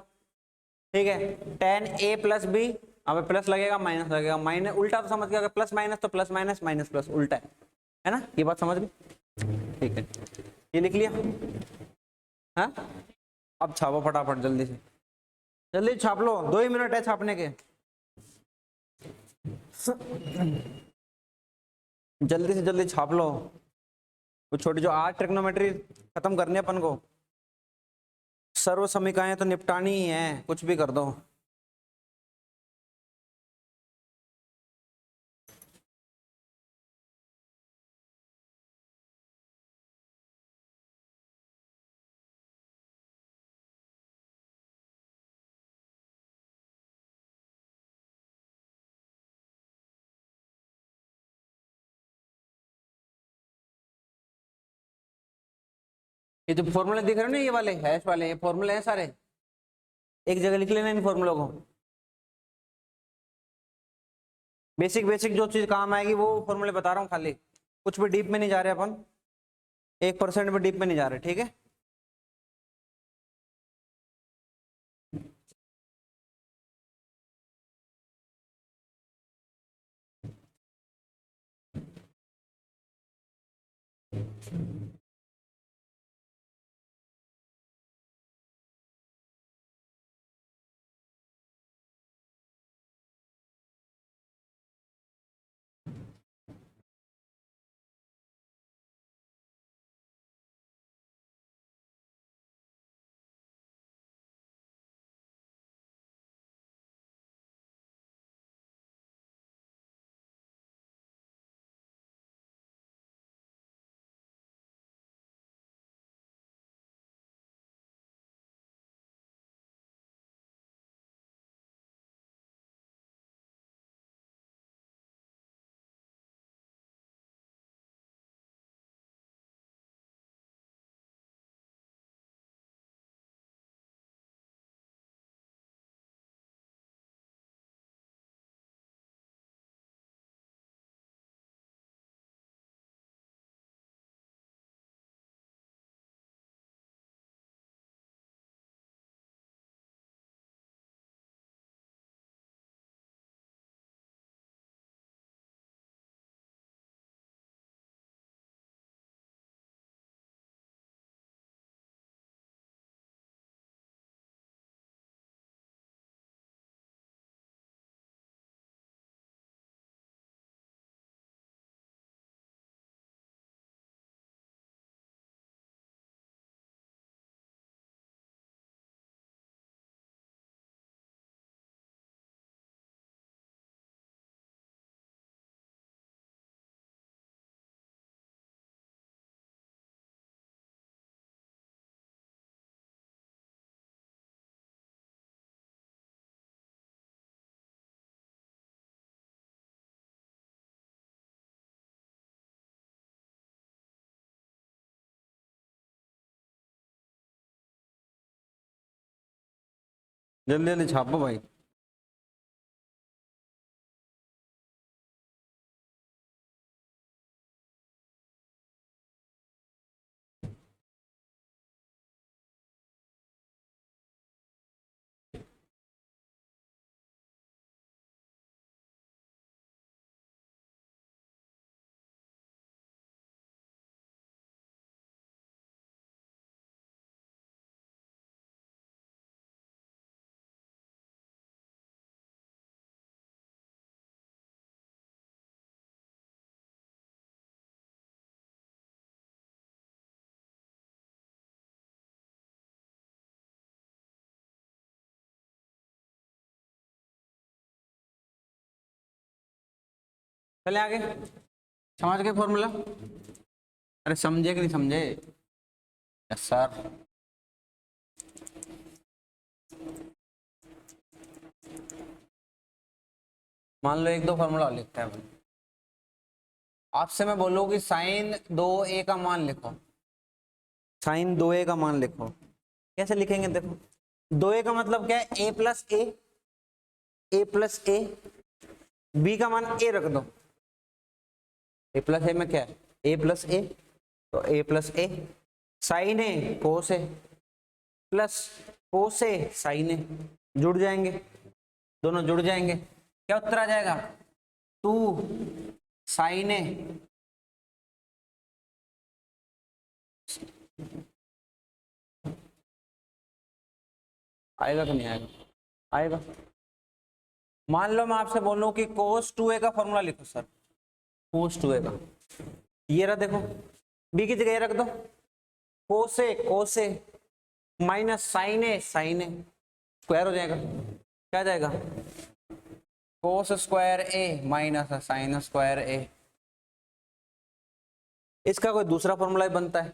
ठीक है, tan a प्लस बी, अब प्लस लगेगा माइनस लगेगा, माइनस उल्टा तो समझ गया, प्लस माइनस तो प्लस माइनस, माइनस प्लस उल्टा है ना? ये बात समझ में? ठीक है, ये लिख लिया। हाँ, अब छापो फटाफट, जल्दी से जल्दी छाप लो, 2 ही मिनट है छापने के। जल्दी से जल्दी छाप लो। वो छोटी जो 8 ट्रिग्नोमेट्री खत्म करनी है अपन को, सर्व समीकरणें तो निपटानी ही है, कुछ भी कर दो। ये जो फॉर्मूले दिख रहे हो ना, ये वाले हैश वाले, ये फॉर्मूले हैं सारे, एक जगह लिख लेना इन फॉर्मूलों को। बेसिक बेसिक जो चीज काम आएगी वो फॉर्मूले बता रहा हूँ खाली, कुछ भी डीप में नहीं जा रहे अपन, 1% भी डीप में नहीं जा रहे। ठीक है। जल्दी जल्दी छापो भाई। चले आगे, समझ गए फॉर्मूला? अरे समझे कि नहीं समझे? Yes sir. मान लो एक दो फॉर्मूला लिखते हैं। आपसे मैं बोलूँ कि साइन 2a का मान लिखो, साइन 2a का मान लिखो, कैसे लिखेंगे? देखो 2a का मतलब क्या है? a प्लस ए, बी का मान a रख दो, a प्लस ए में क्या है? a प्लस ए, तो a प्लस ए, साइन है कोस है, प्लस कोस है साइन है, जुड़ जाएंगे, दोनों जुड़ जाएंगे, क्या उत्तर आ जाएगा? 2 साइन है आएगा कि नहीं आएगा? आएगा। मान लो मैं आपसे बोलूं कि cos 2a का फॉर्मूला लिखो सर, cos 2a का, ये रहा देखो, b की जगह रख दो, कोस ए माइनस साइन ए, स्क्वायर हो जाएगा, क्या जाएगा? कोस स्क्वायर ए माइनस साइन स्क्वायर ए। इसका कोई दूसरा फॉर्मूला बनता है?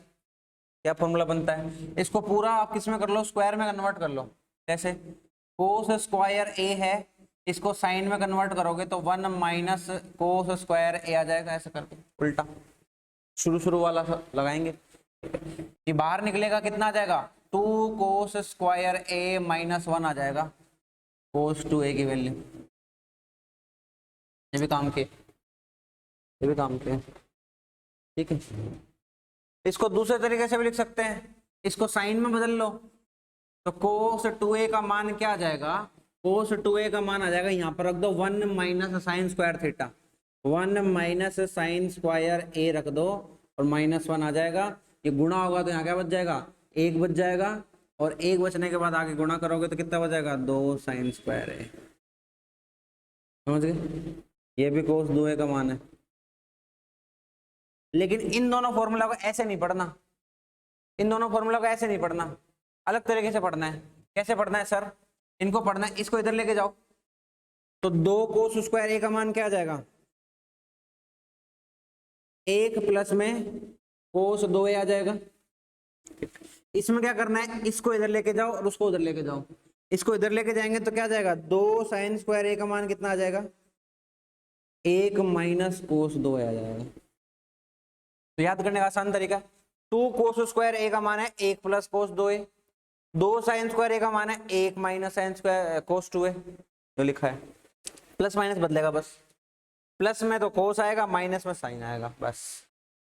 क्या फॉर्मूला बनता है? इसको पूरा आप किस में कर लो? स्क्वायर में कन्वर्ट कर लो। कैसे? कोस स्क्वायर ए है, इसको साइन में कन्वर्ट करोगे तो 1 माइनस कोस स्क्वायर ए आ जाएगा, ऐसे करके उल्टा शुरू वाला लगाएंगे, ये बाहर निकलेगा, कितना आ जाएगा? 2 कोस स्क्वायर ए माइनस 1 आ जाएगा, कोस 2a की वैल्यू। ये भी काम किए, ये भी काम किए, ठीक है। इसको दूसरे तरीके से भी लिख सकते हैं, इसको साइन में बदल लो, तो कोस 2a का मान क्या आ जाएगा? कोस 2a का मान आ जाएगा, यहाँ पर रख दो 1 minus sine square theta, 1 minus sine square a रख दो और माइनस 1 आ जाएगा, ये गुणा होगा तो यहाँ क्या बच जाएगा? 1 बच जाएगा, और 1 बचने के बाद आगे गुणा करोगे तो कितना बच जाएगा? 2 साइन स्क्वायर ए। समझ गए? ये भी कोस 2a का मान है। लेकिन इन दोनों फॉर्मूला को ऐसे नहीं पढ़ना, इन दोनों फॉर्मूला को ऐसे नहीं पढ़ना, अलग तरीके से पढ़ना है। कैसे पढ़ना है सर? इनको पढ़ना है, इसको इधर लेके जाओ, तो 2 कोस स्क्वायर ए का मान क्या आ जाएगा? 1 प्लस में कोस 2a आ जाएगा। इसमें क्या करना है? इसको इधर लेके जाओ और उसको उधर लेके जाओ, इसको इधर लेके जाएंगे तो क्या आ जाएगा? 2 साइन स्क्वायर ए का मान कितना आ जाएगा? 1 माइनस कोस 2a आ जाएगा। तो याद करने का आसान तरीका, 2 कोस स्क्वायर ए का मान है 1 plus cos 2a, 2 sine square a का मान है 1 माइनस साइन स्क्वायर कोस 2a, जो लिखा है, प्लस माइनस बदलेगा बस, प्लस में तो कोस आएगा, माइनस में साइन आएगा, बस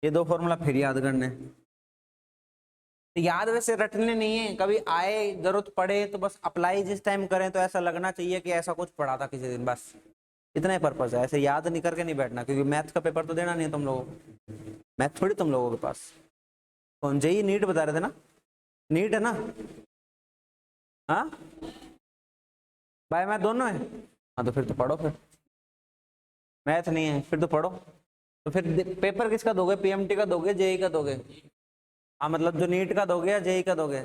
ये दो फॉर्मूला फिर याद करने। तो याद वैसे रटने नहीं है, कभी आए जरूरत पड़े तो बस अप्लाई जिस टाइम करें तो ऐसा लगना चाहिए कि ऐसा कुछ पढ़ा था किसी दिन, बस इतना ही पर्पज है, ऐसे याद नहीं करके नहीं बैठना, क्योंकि मैथ का पेपर तो देना नहीं है तुम लोगों को, मैथ थोड़ी तुम लोगों के पास। कौन जेई नीट बता रहे थे ना? नीट है ना? हाँ बाय मैथ दोनों है, हाँ तो फिर तो पढ़ो, फिर मैथ नहीं है फिर तो पढ़ो। तो फिर पेपर किसका दोगे? पीएमटी का दोगे, जेई का दोगे? हाँ मतलब जो नीट का दोगे या जेई का दोगे?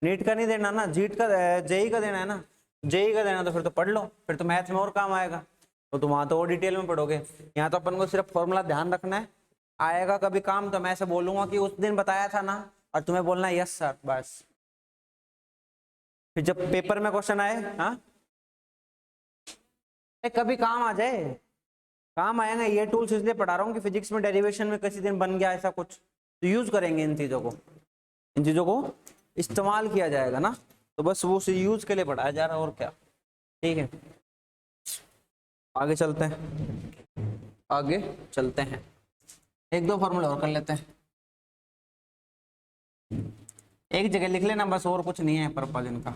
नीट का नहीं देना ना, जेई का देना है ना, जेई का देना, तो फिर तो पढ़ लो, फिर तो मैथ में और काम आएगा, तो वहां तो और डिटेल में पढ़ोगे। यहाँ तो अपन को सिर्फ फॉर्मूला ध्यान रखना है, आएगा कभी काम तो मैं ऐसे बोलूंगा कि उस दिन बताया था ना, और तुम्हें बोलना है यस सर, बस। फिर जब पेपर में क्वेश्चन आए, हाँ कभी काम आ जाए, काम आएगा। ये टूल्स इसलिए पढ़ा रहा हूँ कि फिजिक्स में डेरिवेशन में किसी दिन बन गया ऐसा कुछ, तो यूज करेंगे इन चीजों को, इन चीजों को इस्तेमाल किया जाएगा ना, तो बस वो यूज के लिए पढ़ाया जा रहा है और क्या। ठीक है, आगे चलते हैं, आगे चलते हैं, एक दो फॉर्मूला और कर लेते हैं। एक जगह लिख लेना बस, और कुछ नहीं है पर्पज इनका।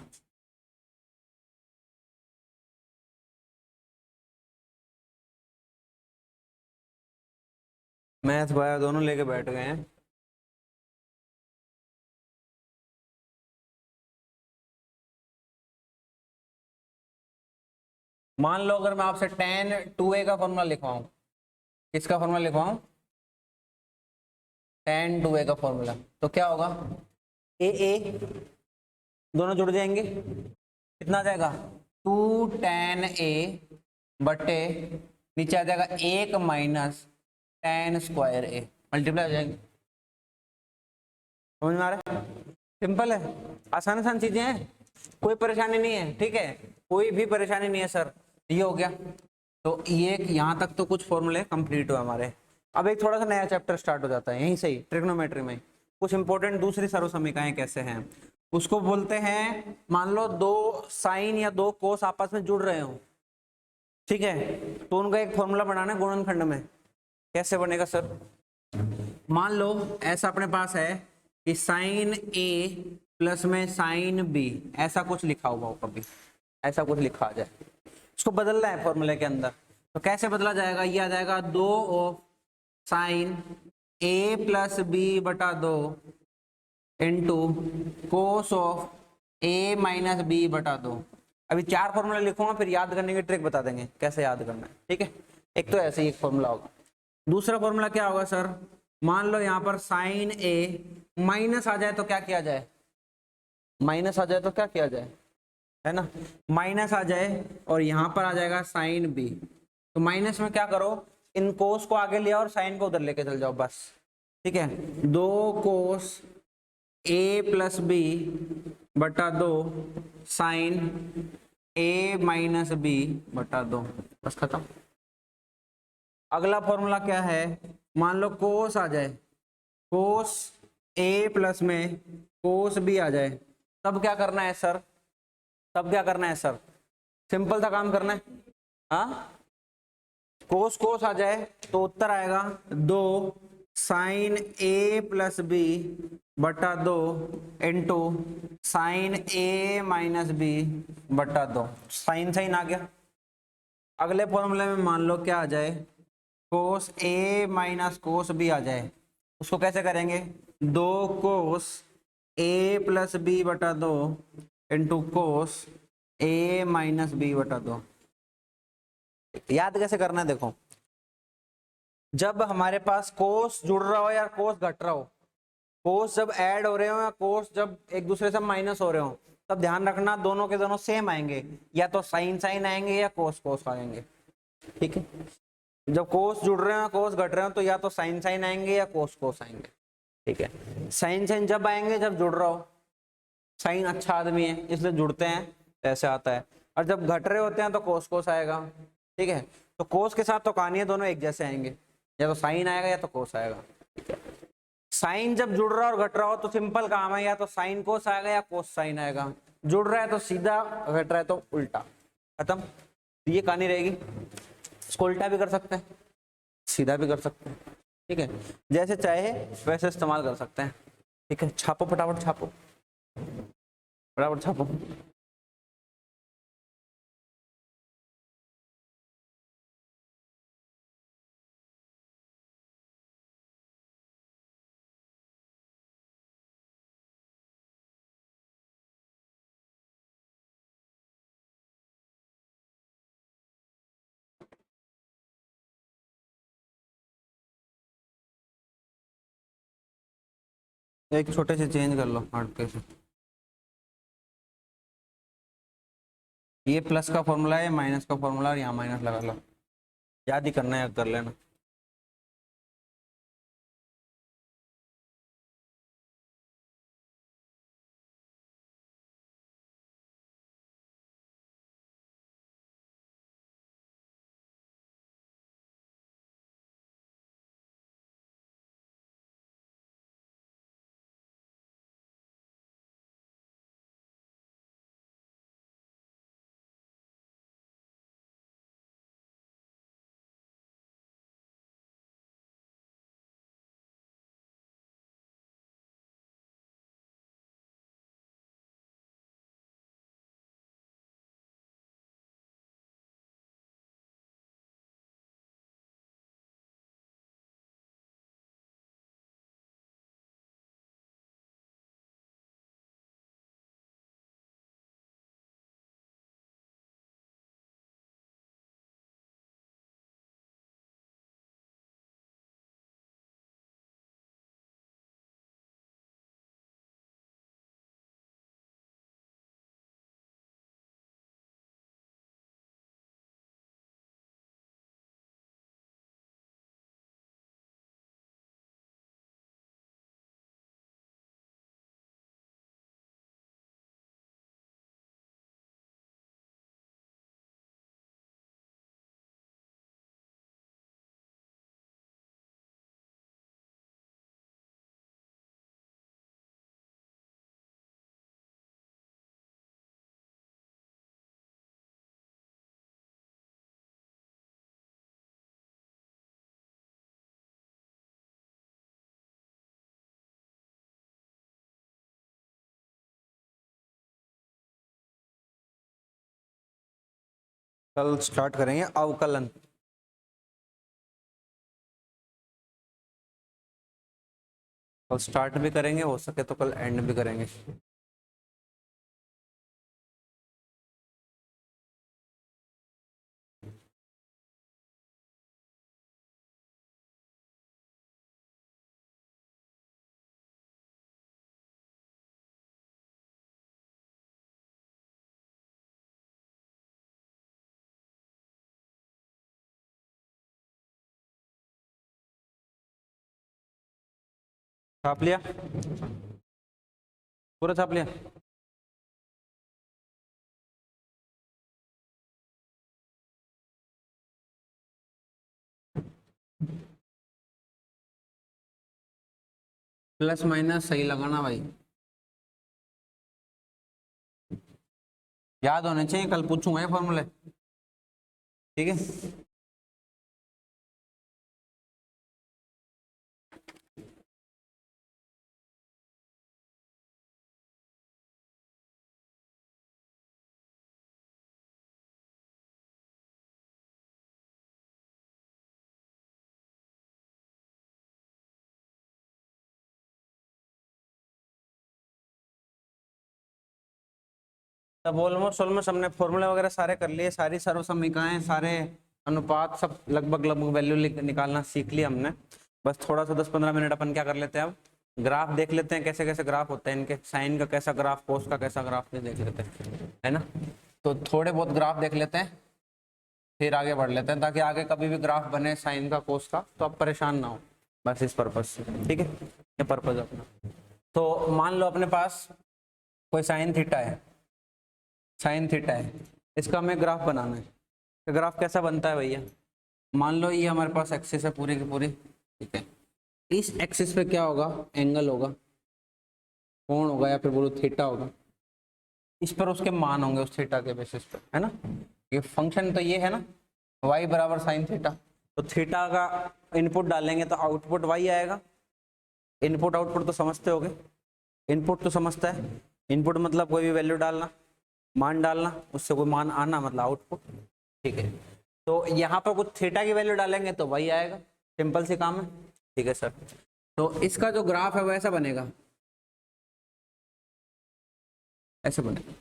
मैथ बायो दोनों लेके बैठ गए हैं। मान लो अगर मैं आपसे tan 2a का फॉर्मूला लिखवाऊं, किसका फॉर्मूला लिखवाऊं, tan 2a का फॉर्मूला, तो क्या होगा, ए दोनों जुड़ जाएंगे, कितना आ जाएगा 2 tan a बटे नीचे आ जाएगा 1 minus tan square a, multiply हो जाएंगे। समझ में आ रहा है, सिंपल है, आसान आसान चीजें हैं, कोई परेशानी नहीं है। ठीक है, कोई भी परेशानी नहीं है सर। ये हो गया, तो ये यहाँ तक तो कुछ फॉर्मूले कंप्लीट हुए हमारे। अब एक थोड़ा सा नया चैप्टर स्टार्ट हो जाता है यहीं से ही, ट्रिग्नोमेट्री में कुछ इंपॉर्टेंट दूसरी सर्वसमीकाएं कैसे हैं, उसको बोलते हैं, मान लो दो साइन या दो कोस आपस में जुड़ रहे हो, ठीक है, तो उनका एक फॉर्मूला बनाना है गुणनखंड में। कैसे बनेगा सर, मान लो ऐसा अपने पास है कि साइन ए प्लस में साइन बी, ऐसा कुछ लिखा होगा कभी, ऐसा कुछ लिखा आ जाए, इसको बदलना है फॉर्मूले के अंदर, तो कैसे बदला जाएगा, ये आ जाएगा 2 of sine A plus B बटा 2 into cos of A minus B बटा 2। अभी 4 फॉर्मूला लिखूंगा, फिर याद करने की ट्रिक बता देंगे कैसे याद करना है। ठीक है, एक तो ऐसे ही एक फॉर्मूला होगा, दूसरा फॉर्मूला क्या होगा सर, मान लो यहां पर साइन ए माइनस आ जाए तो क्या किया जाए, माइनस आ जाए तो क्या किया जाए, है ना, माइनस आ जाए और यहां पर आ जाएगा साइन बी, तो माइनस में क्या करो, इन कोस को आगे लिया और साइन को उधर लेके चल जाओ बस। ठीक है, 2 कोस ए प्लस बी बटा 2 साइन ए माइनस बी बटा 2, बस खत्म। अगला फॉर्मूला क्या है, मान लो कोस आ जाए, कोस ए प्लस में कोस बी आ जाए, तब क्या करना है सर, तब क्या करना है सर, सिंपल सा काम करना है, हाँ, कोस कोस आ जाए तो उत्तर आएगा 2 साइन ए प्लस बी बटा 2 इंटू साइन ए माइनस बी बटा 2, साइन साइन आ गया। अगले फॉर्मूले में मान लो क्या आ जाए, कोस ए माइनस कोस बी आ जाए, उसको कैसे करेंगे, 2 कोस ए प्लस बी बटा 2 इंटू कोस ए माइनस बी बटा 2। याद कैसे करना है, देखो, जब हमारे पास कोस जुड़ रहा हो या कोस घट रहा हो, कोस जब ऐड हो रहे हो या कोस जब एक दूसरे से माइनस हो रहे हो, तब ध्यान रखना दोनों के दोनों सेम आएंगे, या तो साइन साइन आएंगे या कोस कोस आएंगे। ठीक है, जब कोस जुड़ रहे हो कोस घट रहे हो तो या तो साइन साइन आएंगे या कोस कोस आएंगे। ठीक है, साइन साइन जब आएंगे जब जुड़ रहा हो, साइन अच्छा आदमी है इसलिए जुड़ते हैं, ऐसे आता है, और जब घट रहे होते हैं तो कोस कोस आएगा। ठीक है, तो कोस के साथ तो कहानी है, दोनों एक जैसे आएंगे, या तो साइन आएगा या तो कोस आएगा। साइन जब जुड़ रहा और घट रहा हो तो सिंपल काम है, या तो साइन कोस आएगा या कोस साइन आएगा, जुड़ रहा है तो सीधा, घट रहा है तो उल्टा, खत्म, ये कहानी रहेगी। इसको उल्टा भी कर सकते हैं, सीधा भी कर सकते हैं, ठीक है, जैसे चाहे वैसे इस्तेमाल कर सकते हैं। ठीक है, छापो फटाफट छापो, फटाफट छापो। एक छोटे से चेंज कर लो हटके से, ये प्लस का फॉर्मूला है, माइनस का फॉर्मूला, और यहाँ माइनस लगा लो, याद ही करना है, कर लेना। कल स्टार्ट करेंगे अवकलन। कल स्टार्ट भी करेंगे, हो सके तो कल एंड भी करेंगे। छाप लिया, पूरा छाप लिया। प्लस माइनस सही लगाना भाई, याद होने चाहिए, कल पूछूंगा ये फॉर्मूले, ठीक है। तब ऑलमोस्ट हमने फॉर्मूले वगैरह सारे कर लिए, सारी सर्वसमीकरणें, सारे अनुपात सब लगभग वैल्यू निकालना सीख लिया हमने। बस थोड़ा सा 10-15 मिनट अपन क्या कर लेते हैं, अब ग्राफ देख लेते हैं, कैसे कैसे ग्राफ होते हैं इनके, साइन का कैसा ग्राफ, कोस का कैसा ग्राफ, ये देख लेते हैं, है ना। तो थोड़े बहुत ग्राफ देख लेते हैं, फिर आगे बढ़ लेते हैं, ताकि आगे कभी भी ग्राफ बने साइन का कोस का तो आप परेशान ना हो, बस इस पर्पज से, ठीक है, ये पर्पज अपना। तो मान लो अपने पास कोई साइन थीटा है, साइन थीटा है, इसका हमें ग्राफ बनाना है। तो ग्राफ कैसा बनता है भैया, मान लो ये हमारे पास एक्सिस है पूरी की पूरी, ठीक है। इस एक्सिस पे क्या होगा, एंगल होगा, कोण होगा, या फिर बोलो थीटा होगा। इस पर उसके मान होंगे उस थीटा के बेसिस पे, है ना। ये फंक्शन तो ये है ना, y बराबर साइन थीटा। तो थीटा का इनपुट डालेंगे तो आउटपुट y आएगा। इनपुट आउटपुट तो समझते होगे, इनपुट तो समझता है, इनपुट मतलब कोई भी वैल्यू डालना, मान डालना, उससे कोई मान आना मतलब आउटपुट, ठीक है। तो यहाँ पर कुछ थीटा की वैल्यू डालेंगे तो y आएगा, सिंपल सी काम है, ठीक है सर। तो इसका जो ग्राफ है वो ऐसा बनेगा, ऐसे बनेगा,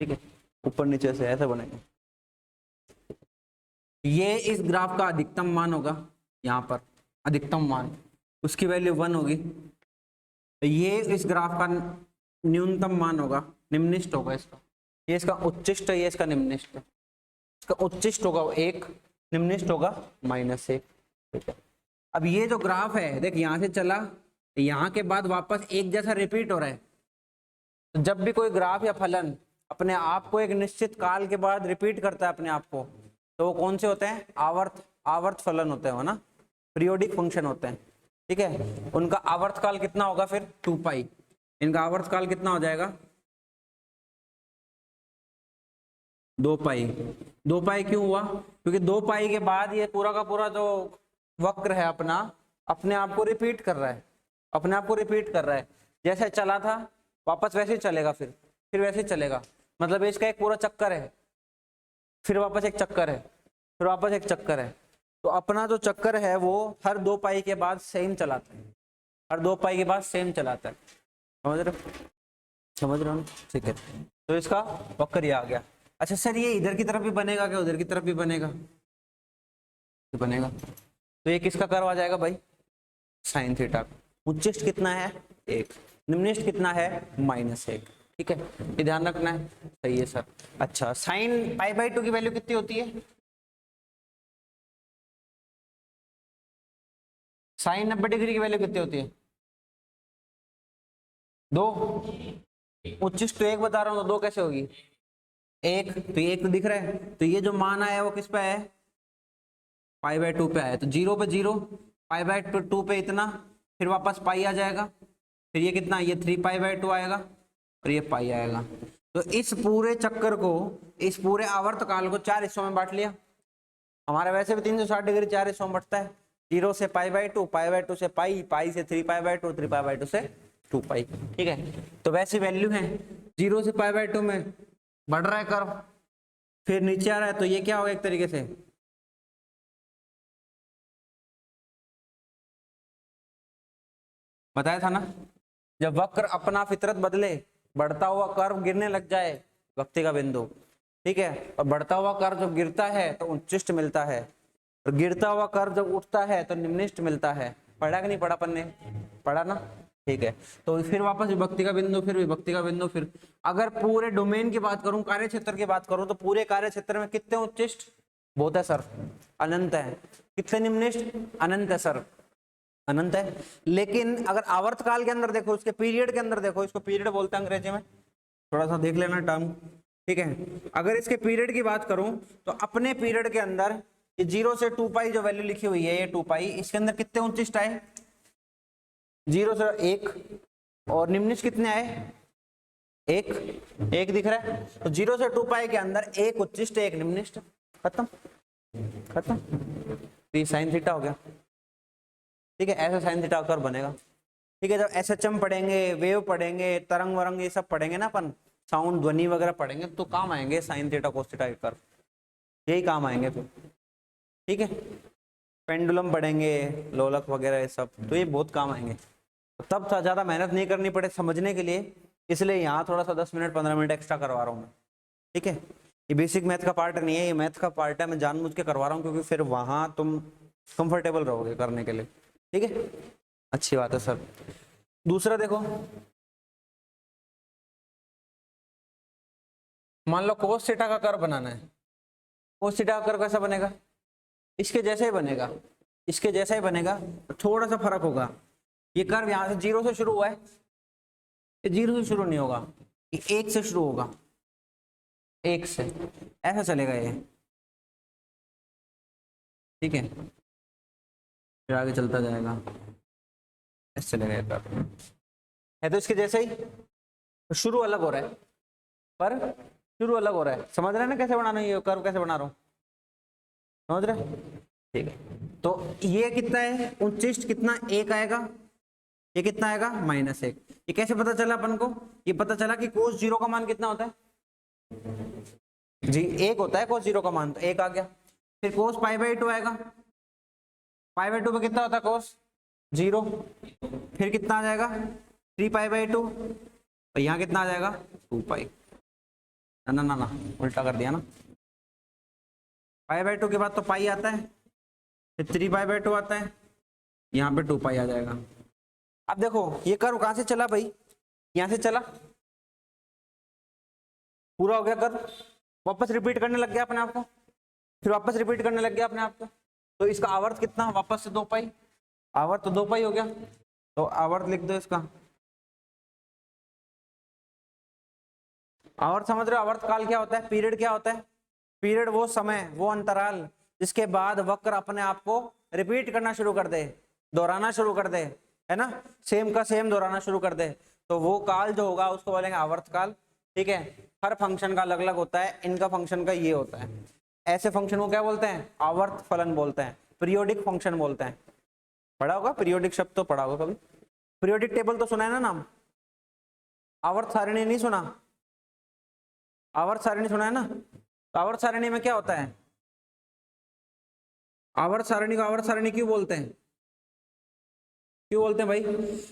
ठीक है, ऊपर नीचे से ऐसा बनेगा। ये इस ग्राफ का अधिकतम मान होगा, यहाँ पर अधिकतम मान, उसकी वैल्यू 1 होगी। ये इस ग्राफ का न्यूनतम मान होगा, निम्निष्ट होगा इसका, ये इसका उच्चिष्ट है, ये इसका निम्निष्ट है। इसका उच्चिष्ट होगा 1, निम्निष्ट होगा -1, ठीक है। अब ये जो ग्राफ है देख, यहाँ से चला, यहाँ के बाद वापस एक जैसा रिपीट हो रहा है। तो जब भी कोई ग्राफ या फलन अपने आप को एक निश्चित काल के बाद रिपीट करता है अपने आप को, तो वो कौन से होते हैं, आवर्त फलन होते हैं, ना, पीरियोडिक फंक्शन होते हैं, ठीक है। उनका आवर्त काल कितना होगा फिर 2π, इनका आवर्त काल कितना हो जाएगा 2π। 2π क्यों हुआ, क्योंकि 2π के बाद ये पूरा का पूरा जो वक्र है अपना, अपने आप को रिपीट कर रहा है, अपने आप को रिपीट कर रहा है। जैसे चला था वापस वैसे ही चलेगा, फिर वैसे ही चलेगा, मतलब इसका एक पूरा चक्कर है, फिर वापस एक चक्कर है, फिर वापस एक चक्कर है। तो अपना जो चक्कर है वो हर 2π के बाद सेम चलाता है, हर 2π के बाद सेम चलाता है, समझ रहे हो, ठीक है। तो इसका वक्र ये आ गया। अच्छा सर, ये इधर की तरफ भी बनेगा क्या, उधर की तरफ भी बनेगा, तो बनेगा। तो ये किसका कर्व आ जाएगा भाई, साइन थीटा। उच्चिष्ट कितना है 1, निम्निष्ट कितना है -1, ठीक है, ये ध्यान रखना है, सही है सर। अच्छा, साइन π/2 की वैल्यू कितनी होती है, साइन 90 डिग्री की वैल्यू कितनी होती है 2, उच्चिष्ट तो 1 बता रहा हूँ, तो 2 कैसे होगी 1, तो ये 1 तो दिख रहा है। तो ये जो मान आया वो किस पे है, π/2 पे आया। तो 0 पे 0, π/2 पे इतना, फिर वापस पाई आ जाएगा, फिर ये कितना, ये 3π/2 आएगा, और ये पाई आएगा। तो इस पूरे चक्कर को, इस पूरे आवर्त काल को 4 हिस्सों में बांट लिया। हमारे वैसे भी 360 डिग्री 4 हिस्सों में बढ़ता है, 0 से π/2, π/2 से पाई, पाई से 3π/2, 3π/2 से 2π, ठीक है। तो वैसी वैल्यू है, 0 से π/2 में बढ़ रहा है कर्व, फिर नीचे आ रहा है तो ये क्या होगा एक तरीके से, बताया था ना, जब वक्र अपना फितरत बदले, बढ़ता हुआ कर्व गिरने लग जाए, वक्ति का बिंदु, ठीक है, और बढ़ता हुआ कर्व जब गिरता है तो उच्चिष्ट मिलता है, और गिरता हुआ कर्व जब उठता है तो निम्निष्ट मिलता है। पढ़ा कि नहीं पढ़ा अपन ने, पढ़ा ना, ठीक है। तो फिर वापस विभक्ति का बिंदु, फिर विभक्ति का बिंदु, फिर अगर पूरे डोमेन की बात करूं, कार्य क्षेत्र की बात करूं, तो पूरे कार्य क्षेत्र में कितने उच्चिष्ट, बहुत है सर, अनंत है। कितने निम्निष्ट, अनंत है सर, अनंत है। लेकिन अगर आवर्त काल के अंदर देखो, उसके पीरियड के अंदर देखो, इसको पीरियड बोलते हैं अंग्रेजी में, थोड़ा सा देख लेना टर्म, ठीक है। अगर इसके पीरियड की बात करूं तो अपने पीरियड के अंदर ये 0 से 2 पाई जो वैल्यू लिखी हुई है, ये 2 पाई, इसके अंदर कितने उच्चिष्ट आए, 0 से 1, और निम्निष्ट कितने आए, एक दिख रहा है। तो 0 से 2 पाई के अंदर एक उच्चिष्ट, एक निम्निष्ट, खत्म खत्म। तो ये साइन थीटा हो गया, ठीक है। ऐसा साइन थीटा कर्व बनेगा, ठीक है। जब एसएचएम पढ़ेंगे, वेव पढ़ेंगे, तरंग वरंग ये सब पढ़ेंगे ना अपन, साउंड ध्वनि वगैरह पढ़ेंगे, तो काम आएंगे साइन थीटा कोस थीटा के कर्व, यही काम आएंगे फिर, ठीक है। पेंडुलम पढ़ेंगे, लोलक वगैरह ये सब, तो ये बहुत काम आएंगे। तब ज्यादा मेहनत नहीं करनी पड़े समझने के लिए, इसलिए यहाँ थोड़ा सा 10 मिनट 15 मिनट एक्स्ट्रा करवा रहा हूँ मैं, ठीक है। ये बेसिक मैथ का पार्ट नहीं है, ये मैथ का पार्ट है, मैं जानबूझ के करवा रहा हूँ क्योंकि फिर वहां तुम कंफर्टेबल रहोगे करने के लिए, ठीक है। अच्छी बात है सर। दूसरा देखो, मान लो कोस थीटा का कर्व बनाना है, कोस थीटा का कर्व कैसा बनेगा, इसके जैसा ही बनेगा, इसके जैसा ही बनेगा, थोड़ा सा फर्क होगा। ये कर्व यहाँ से 0 से शुरू हुआ है, ये 0 से शुरू नहीं होगा, ये 1 से शुरू होगा, 1 से ऐसा चलेगा ये, ठीक है। फिर आगे चलता जाएगा, ऐसे चलेगा ये कर्व, है तो इसके जैसे ही, तो शुरू अलग हो रहा है, पर शुरू अलग हो रहा है, समझ रहे हैं ना कैसे बनाना है, ये कर्व कैसे बना रहा हूँ, समझ रहे, ठीक है। तो ये कितना है उच्चिष्ट, कितना, 1 आएगा, ये कितना आएगा, -1। ये कैसे पता चला अपन को, ये पता चला कि कोस 0 का मान कितना होता है जी, 1 होता है कोस 0 का मान, तो 1 आ गया। फिर कोस π/2 आएगा, π/2 पे कितना होता है कोस 0, फिर कितना आ जाएगा 3π/2, और यहाँ कितना आ जाएगा 2 पाई, ना ना ना उल्टा कर दिया ना, π/2 के बाद तो पाई आता है, फिर 3π/2 आता है, यहाँ पे 2 पाई आ जाएगा। अब देखो ये कर्व कहाँ से चला भाई, यहाँ से चला, पूरा हो गया कर्व, वापस रिपीट करने लग गया अपने आप को, फिर वापस रिपीट करने लग गया अपने आप को, तो इसका आवर्त कितना, वापस से 2 पाई, आवर्त तो 2 पाई हो गया, तो आवर्त लिख दो इसका। आवर्त समझ रहे हो, आवर्त काल क्या होता है, पीरियड क्या होता है, पीरियड वो समय, वो अंतराल जिसके बाद वक्र अपने आप को रिपीट करना शुरू कर दे, दोहराना शुरू कर दे, है ना, सेम का सेम दोहराना शुरू कर दे, तो वो काल जो होगा उसको बोलेंगे आवर्त काल, ठीक है। हर फंक्शन का अलग अलग होता है, इनका फंक्शन का ये होता है, ऐसे फंक्शन को क्या बोलते हैं, आवर्त फलन बोलते हैं, पीरियोडिक फंक्शन बोलते हैं। पढ़ा होगा पीरियोडिक शब्द, तो पढ़ा होगा कभी, पीरियोडिक टेबल तो सुना है ना नाम, आवर्त सारणी नहीं सुना, आवर्त सारणी सुना है ना, तो आवर्त सारणी में क्या होता है, आवर्त सारणी को आवर्त सारणी क्यों बोलते हैं, क्यों बोलते हैं भाई,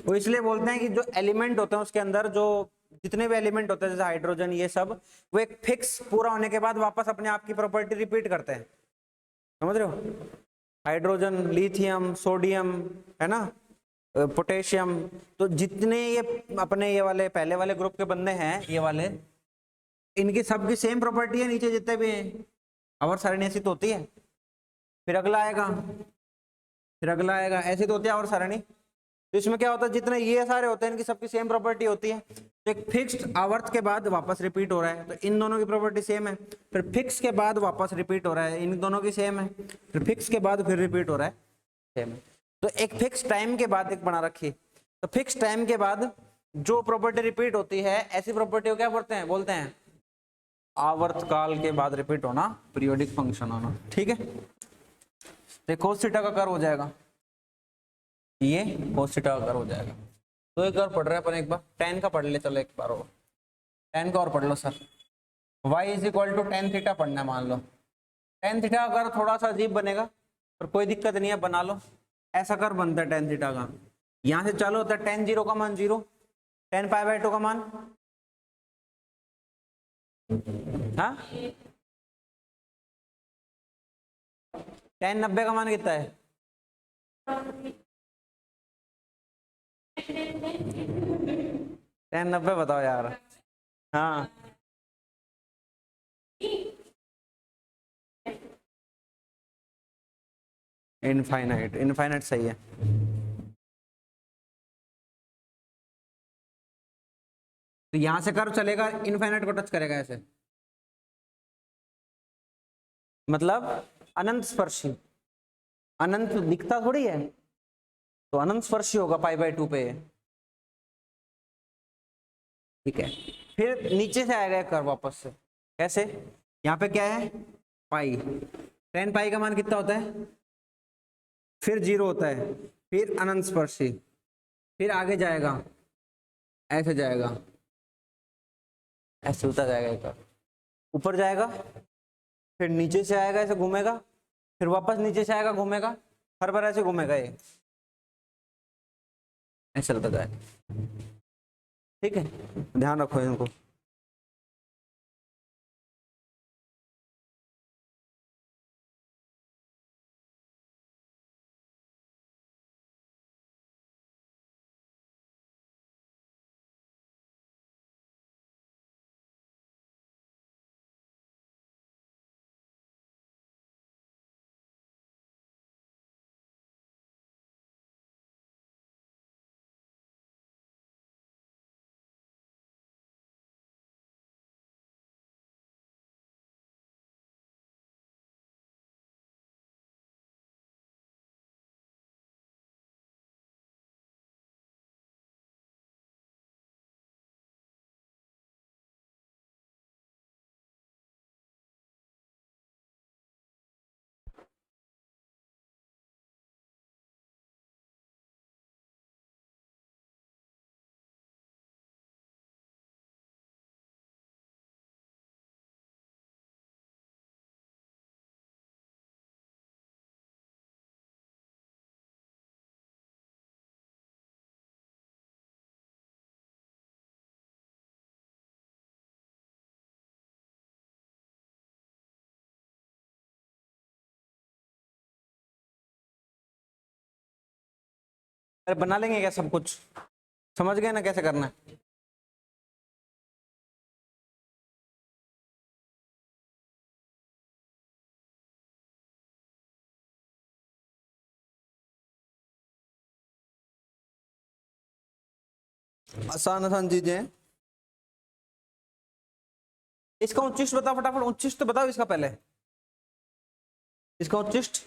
वो इसलिए बोलते हैं कि जो एलिमेंट होते हैं उसके अंदर, जो जितने भी एलिमेंट होते हैं जैसे हाइड्रोजन ये सब, वो एक फिक्स पूरा होने के बाद वापस अपने आप की प्रॉपर्टी रिपीट करते हैं, समझ रहे हो, हाइड्रोजन, लिथियम, सोडियम, है ना, पोटेशियम, तो जितने ये अपने ये वाले पहले वाले ग्रुप के बंदे हैं, ये वाले, इनकी सबकी सेम प्रॉपर्टी है नीचे जितने भी हैं, आवर्त सारणी ऐसी तो होती है। फिर अगला आएगा, फिर अगला आएगा, ऐसे तो होती है आवर्त सारणी। तो इसमें क्या होता है, जितने ये सारे होते हैं इनकी सबकी सेम प्रॉपर्टी होती है, तो एक फिक्स्ड आवर्त के बाद वापस रिपीट हो रहा है, तो इन दोनों की प्रॉपर्टी सेम है, फिर फिक्स के बाद वापस रिपीट हो रहा है, इन दोनों की सेम है, फिर फिक्स के बाद फिर रिपीट हो रहा है, सेम है। तो एक फिक्स टाइम के बाद एक बना रखी, तो फिक्स टाइम के बाद जो प्रॉपर्टी रिपीट होती है, ऐसी प्रॉपर्टी को क्या बोलते हैं आवर्त काल के बाद रिपीट होना, पीरियोडिक फंक्शन होना, ठीक है। तो कोस थीटा का कर्व हो जाएगा, ये कोस थीटा का कर्व हो जाएगा। तो एक और पढ़ रहे हैं अपन, एक बार tan का पढ़ ले, चलो एक बार और tan का और पढ़ लो sir, y is equal to tan theta पढ़ना है मान लो। टेन थीटा अगर थोड़ा सा अजीब बनेगा पर कोई दिक्कत नहीं है, बना लो। ऐसा कर बनता है टेन थीटा का। यहां से चालू होता है टेन जीरो का मान zero, ten pi by two का मान, हाँ, टेन नब्बे का मान कितना है? टेन नब्बे बताओ यार। हाँ इनफाइनाइट, इनफाइनाइट सही है। तो यहां से कर्व चलेगा इनफाइनाइट को टच करेगा ऐसे, मतलब अनंत स्पर्शी। अनंत दिखता थोड़ी है, तो अनंत स्पर्शी होगा पाई बाय टू पे। ठीक है, फिर नीचे से आएगा कर्व वापस से, कैसे? यहाँ पे क्या है? पाई, टेन पाई का मान कितना होता है? फिर जीरो होता है, फिर अनंत स्पर्शी, फिर आगे जाएगा, ऐसे जाएगा, ऐसे होता जाएगा कर्व, ऊपर जाएगा, फिर नीचे से आएगा ऐसे घूमेगा, फिर वापस नीचे से आएगा घूमेगा, हर बार ऐसे घूमेगा ये, ऐसे चलता जाएगा। ठीक है, ध्यान रखो इनको। अरे बना लेंगे क्या सब कुछ? समझ गए ना कैसे करना है? आसान आसान चीजें हैं। इसका उच्चिष्ट बताओ फटाफट, उच्चिष्ट तो बताओ इसका पहले, इसका उच्चिष्ट,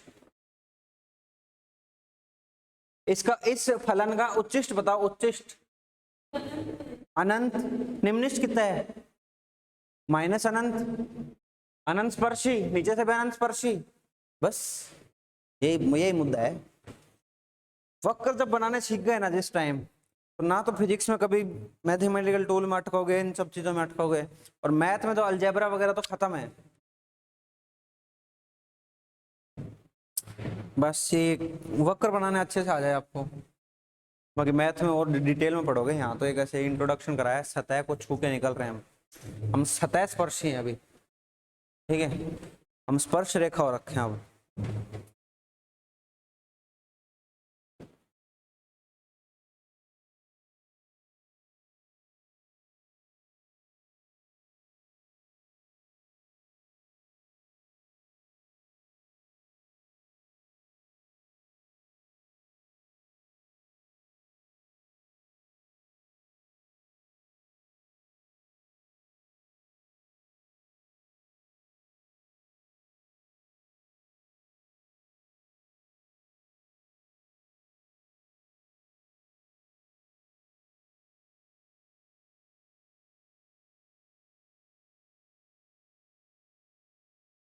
इसका इस फलन का उच्चिष्ट बताओ, उच्चिष्ट। अनंत, निम्निष्ट कितना है? माइनस अनंत, अनंत स्पर्शी, नीचे से भी अनंत स्पर्शी, बस यही मुद्दा है। वक्र जब बनाने सीख गए ना जिस टाइम, तो ना तो फिजिक्स में कभी मैथमेटिकल टूल में अटकोगे, इन सब चीजों में अटकोगे, और मैथ में तो अलजेब्रा वगैरह तो खत्म है। बस ये वक्र बनाने अच्छे से आ जाए आपको, बाकी मैथ में और डिटेल में पढ़ोगे। यहाँ तो एक ऐसे इंट्रोडक्शन कराया, सतह को छू के निकल रहे हैं हम सतह स्पर्शी हैं अभी। ठीक है, हम स्पर्श रेखा और रखे हैं अब।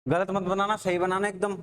गलत मत बनाना, सही बनाना एकदम।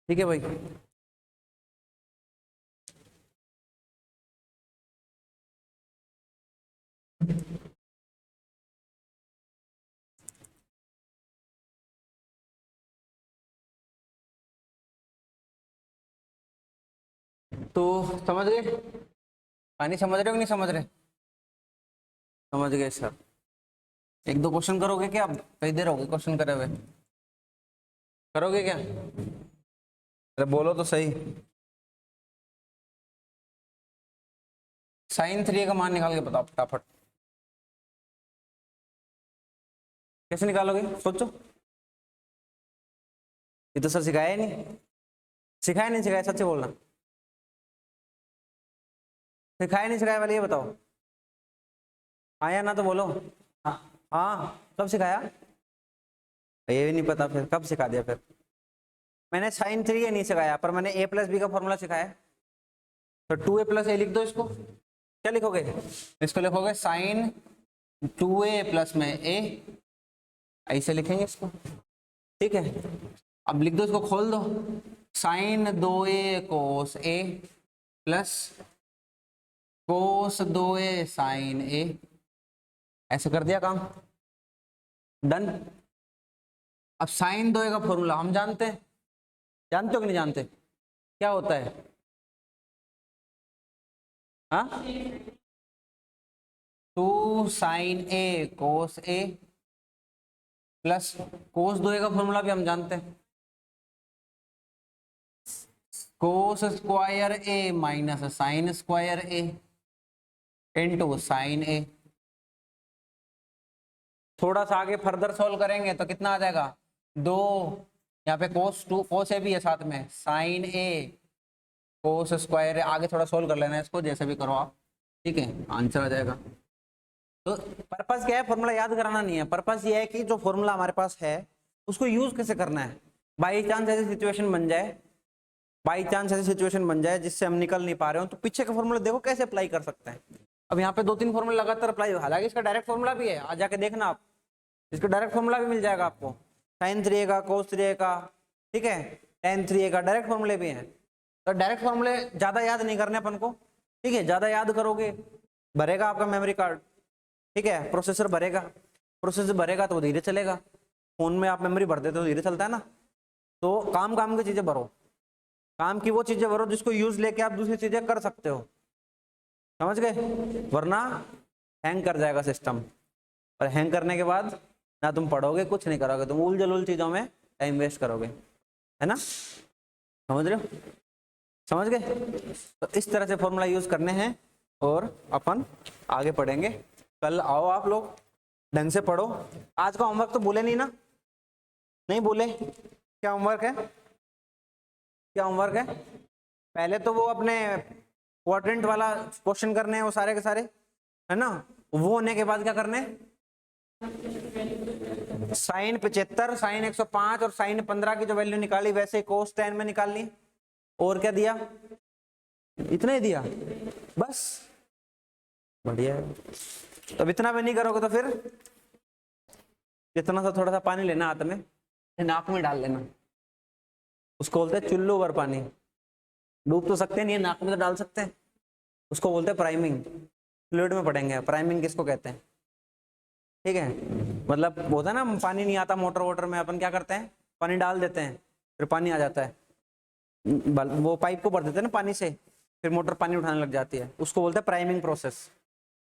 ठीक है भाई। तो समझ गए पानी, समझ रहे हो कि नहीं समझ रहे? समझ गए सर। एक दो क्वेश्चन करोगे क्या? आप कई देर हो गई क्वेश्चन करे हुए, करोगे क्या? अरे बोलो तो सही। साइन 3 का मान निकाल के बताओ फटाफट। कैसे निकालोगे सोचो। ये तो सर सिखाया ही नहीं। सिखाया नहीं सिखाया, सच्चे बोलना। सिखाया नहीं सिखाया वाले ये बताओ। आया ना तो बोलो। हाँ हाँ, कब सिखाया? ये भी नहीं पता, फिर कब सिखा दिया फिर? मैंने साइन 3 नहीं सिखाया, पर मैंने a प्लस बी का फॉर्मूला सिखाया। तो 2a प्लस ए लिख दो इसको। क्या लिखोगे? इसको लिखोगे साइन 2a प्लस में a, ऐसे लिखेंगे इसको। ठीक है, अब लिख दो इसको, खोल दो। Sine 2a cos a plus cos 2a sine a। ऐसे कर दिया काम, डन। अब साइन 2a का फॉर्मूला हम जानते हैं, जानते हो कि नहीं जानते? क्या होता है? हाँ, 2 sine a cos a plus cos 2a का फॉर्मूला भी हम जानते हैं, cos square a minus sine square a into sine a। थोड़ा सा आगे फर्दर सॉल्व करेंगे तो कितना आ जाएगा? 2, यहाँ पे कोस 2 कोस a भी है साथ में, sine a cos square a। आगे थोड़ा सोल्व कर लेना है इसको, जैसे भी करो आप, ठीक है, आंसर आ जाएगा। तो पर्पस क्या है? फॉर्मूला याद कराना नहीं है, पर्पस ये है कि जो फॉर्मूला हमारे पास है उसको यूज कैसे करना है। बाई चांस ऐसी सिचुएशन बन जाए, बाई चांस ऐसी सिचुएशन बन जाए जिससे हम निकल नहीं पा रहे हो, तो पीछे का फॉर्मूला देखो कैसे अप्लाई कर सकते हैं। अब यहाँ पे 2-3 फॉर्मूला लगातार अप्लाई, हालांकि इसका डायरेक्ट फॉर्मूला भी है, आ जाके देखना आप, इसका डायरेक्ट फॉर्मूला भी मिल जाएगा आपको, साइन 3a का, कोस 3a का, ठीक है, tan 3a का, डायरेक्ट फॉर्मूले भी हैं। तो डायरेक्ट फॉर्मूले ज्यादा याद नहीं करने अपन को, ठीक है, ज्यादा याद करोगे भरेगा आपका मेमोरी कार्ड, ठीक है, प्रोसेसर भरेगा, प्रोसेसर भरेगा तो धीरे चलेगा। फोन में आप मेमोरी भर देते हो धीरे चलता है ना। तो काम काम की चीजें भरो, काम की वो चीजें भरो जिसको यूज लेके आप दूसरी चीजें कर सकते हो, समझ गए? वरना हैंग कर जाएगा सिस्टम, और हैंग करने के बाद ना तुम पढ़ोगे, कुछ नहीं करोगे, तुम उल जलूल चीजों में टाइम वेस्ट करोगे, है ना? समझ रहे हो? समझ गए? तो इस तरह से फॉर्मूला यूज करने हैं और अपन आगे पढ़ेंगे। कल आओ आप लोग, ढंग से पढ़ो। आज का होमवर्क तो बोले नहीं ना? नहीं बोले? क्या होमवर्क है? क्या होमवर्क है? पहले तो वो अपने क्वाड्रेंट वाला क्वेश्चन करने हैं वो सारे के सारे, है ना? वो होने के बाद क्या करने? साइन 75, साइन 105 और साइन 15 की जो वैल्यू निकाली वैसे कोस 10 में निकालनी। और क्या दिया? इतना ही दिया बस, बढ़िया है। तो अब इतना भी नहीं करोगे तो फिर इतना सा थोड़ा सा पानी लेना हाथ में, नाक में डाल लेना, उसको बोलते हैं चुल्लू भर पानी। डूब तो सकते नहीं है, नाक में तो डाल सकते हैं, उसको बोलते हैं प्राइमिंग। फ्लूइड में पढ़ेंगे प्राइमिंग किसको कहते हैं, ठीक है? मतलब होता है ना, पानी नहीं आता मोटर वोटर में, अपन क्या करते हैं, पानी डाल देते हैं, फिर पानी आ जाता है, वो पाइप को भर देते हैं ना पानी से, फिर मोटर पानी उठाने लग जाती है, उसको बोलते हैं प्राइमिंग प्रोसेस।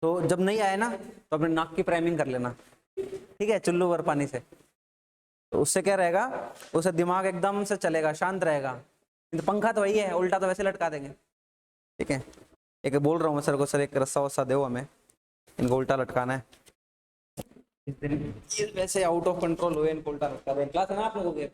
तो जब नहीं आए ना तो अपने नाक की प्राइमिंग कर लेना, ठीक है, चुल्लू भर पानी से। तो उससे क्या रहेगा, उससे दिमाग एकदम से चलेगा, शांत रहेगा। तो पंखा तो वही है, उल्टा तो वैसे लटका देंगे, ठीक है? एक बोल रहा हूँ मैं सर को, सर एक रस्सा वस्सा दो हमें, इनको उल्टा लटकाना है। इस दिन वैसे आउट ऑफ कंट्रोल हुए, इनको उल्टा लटका दें। क्लास है ना आप लोगों के?